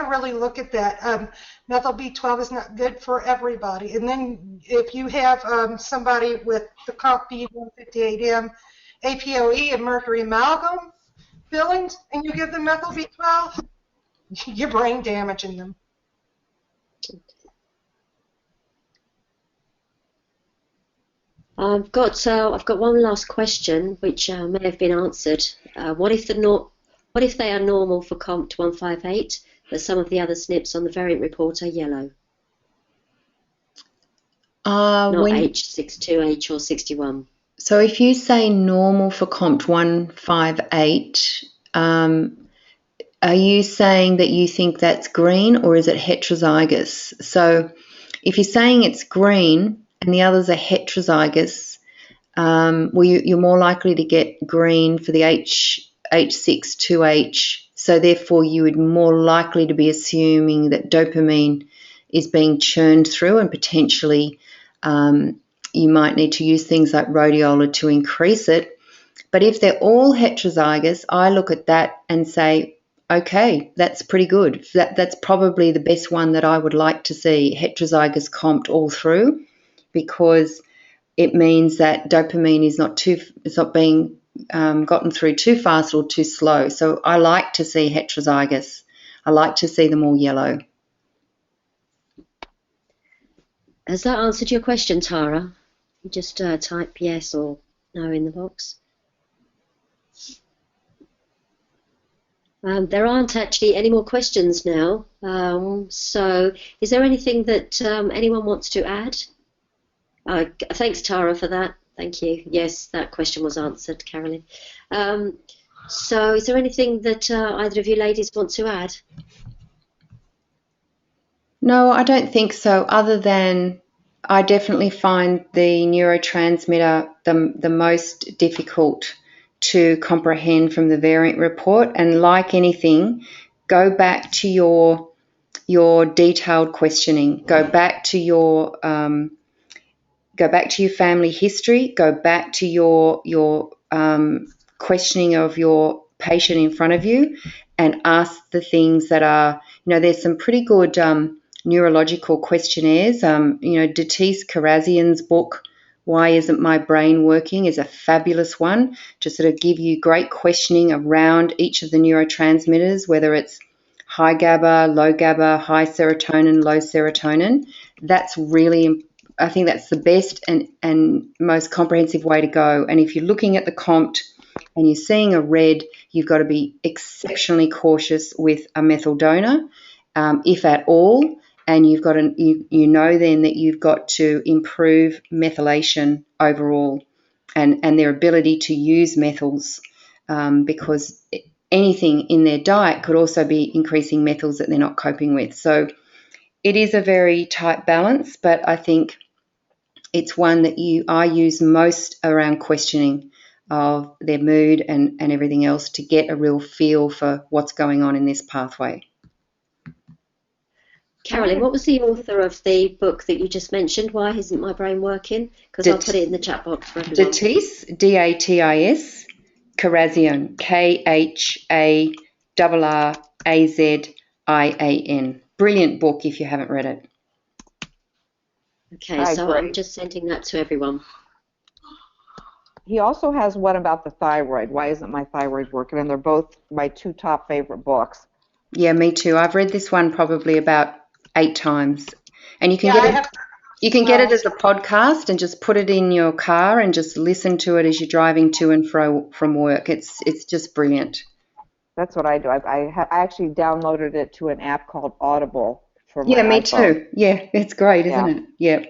really look at that. Methyl B12 is not good for everybody. And then if you have somebody with the COMT B158M, APOE, and mercury amalgam fillings, and you give them methyl B12, you're brain damaging them. I've got one last question, which may have been answered. What if they are normal for COMT 158, but some of the other SNPs on the variant report are yellow? Not H62H or 61. So if you say normal for COMT 158, are you saying that you think that's green, or is it heterozygous? So if you're saying it's green and the others are heterozygous, well, you're more likely to get green for the H6-2H. So therefore, you would more likely to be assuming that dopamine is being churned through, and potentially you might need to use things like rhodiola to increase it. But if they're all heterozygous, I look at that and say, okay, that's pretty good. That's probably the best one that I would like to see, heterozygous COMT all through, because it means that dopamine is not being gotten through too fast or too slow. So I like to see heterozygous. I like to see them all yellow. Has that answered your question, Tara? You just type yes or no in the box. There aren't actually any more questions now. So is there anything that anyone wants to add? Thanks, Tara, for that. Thank you. Yes, that question was answered, Carolyn. So is there anything that either of you ladies want to add? No, I don't think so, other than I definitely find the neurotransmitter the most difficult to comprehend from the variant report. And like anything, go back to your detailed questioning. Go back to your family history. Go back to your questioning of your patient in front of you, and ask the things that are, there's some pretty good neurological questionnaires. Datis Karazian's book, Why Isn't My Brain Working, is a fabulous one to sort of give you great questioning around each of the neurotransmitters, whether it's high GABA, low GABA, high serotonin, low serotonin. I think that's the best and most comprehensive way to go. And if you're looking at the COMT and you're seeing a red, you've got to be exceptionally cautious with a methyl donor, if at all. And you've got then that you've got to improve methylation overall and their ability to use methyls, because anything in their diet could also be increasing methyls that they're not coping with. So it is a very tight balance, but I think it's one that I use most around questioning of their mood and everything else to get a real feel for what's going on in this pathway. Carolyn, what was the author of the book that you just mentioned? Why Isn't My Brain Working? Because I'll put it in the chat box for everyone. Datis, Datis, Karazian, Kharrazin. Brilliant book if you haven't read it. Okay, so I'm just sending that to everyone. He also has one about the thyroid. Why Isn't My Thyroid Working? And they're both my two top favorite books. Yeah, me too. I've read this one probably about 8 times. And you can get it as a podcast and just put it in your car and just listen to it as you're driving to and fro from work. It's just brilliant. That's what I do. I actually downloaded it to an app called Audible for my me iPhone. too. Yeah, it's great, isn't it? Yeah.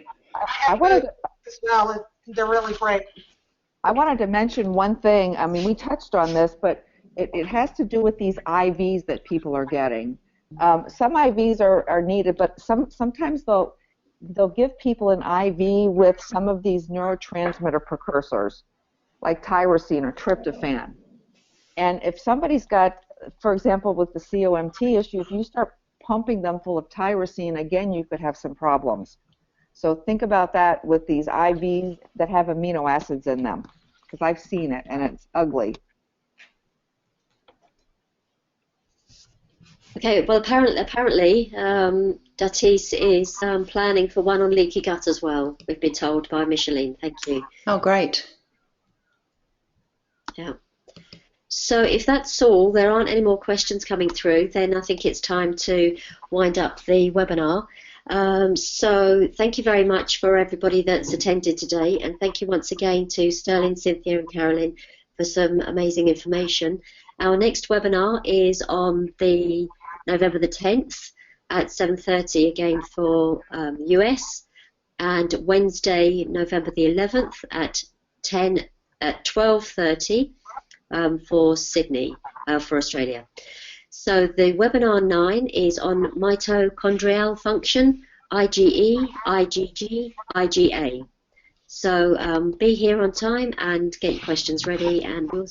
I wanted to, as well. They're really great. I wanted to mention one thing. I mean, we touched on this, but it has to do with these IVs that people are getting. Some IVs are needed, but sometimes they'll give people an IV with some of these neurotransmitter precursors, like tyrosine or tryptophan. And if somebody's got, for example, with the COMT issue, if you start pumping them full of tyrosine, again, you could have some problems. So think about that with these IVs that have amino acids in them, because I've seen it, and it's ugly. Okay, well, apparently Datis is planning for one on leaky gut as well, we've been told by Micheline. Thank you. Oh, great. Yeah. So if that's all, there aren't any more questions coming through, then I think it's time to wind up the webinar. So thank you very much for everybody that's attended today, and thank you once again to Sterling, Cynthia and Carolyn for some amazing information. Our next webinar is on the November the 10th at 7:30 again for US, and Wednesday November the 11th at 12:30 for Sydney, for Australia. So the webinar 9 is on mitochondrial function, IgE, IgG, IgA. So be here on time and get your questions ready, and we'll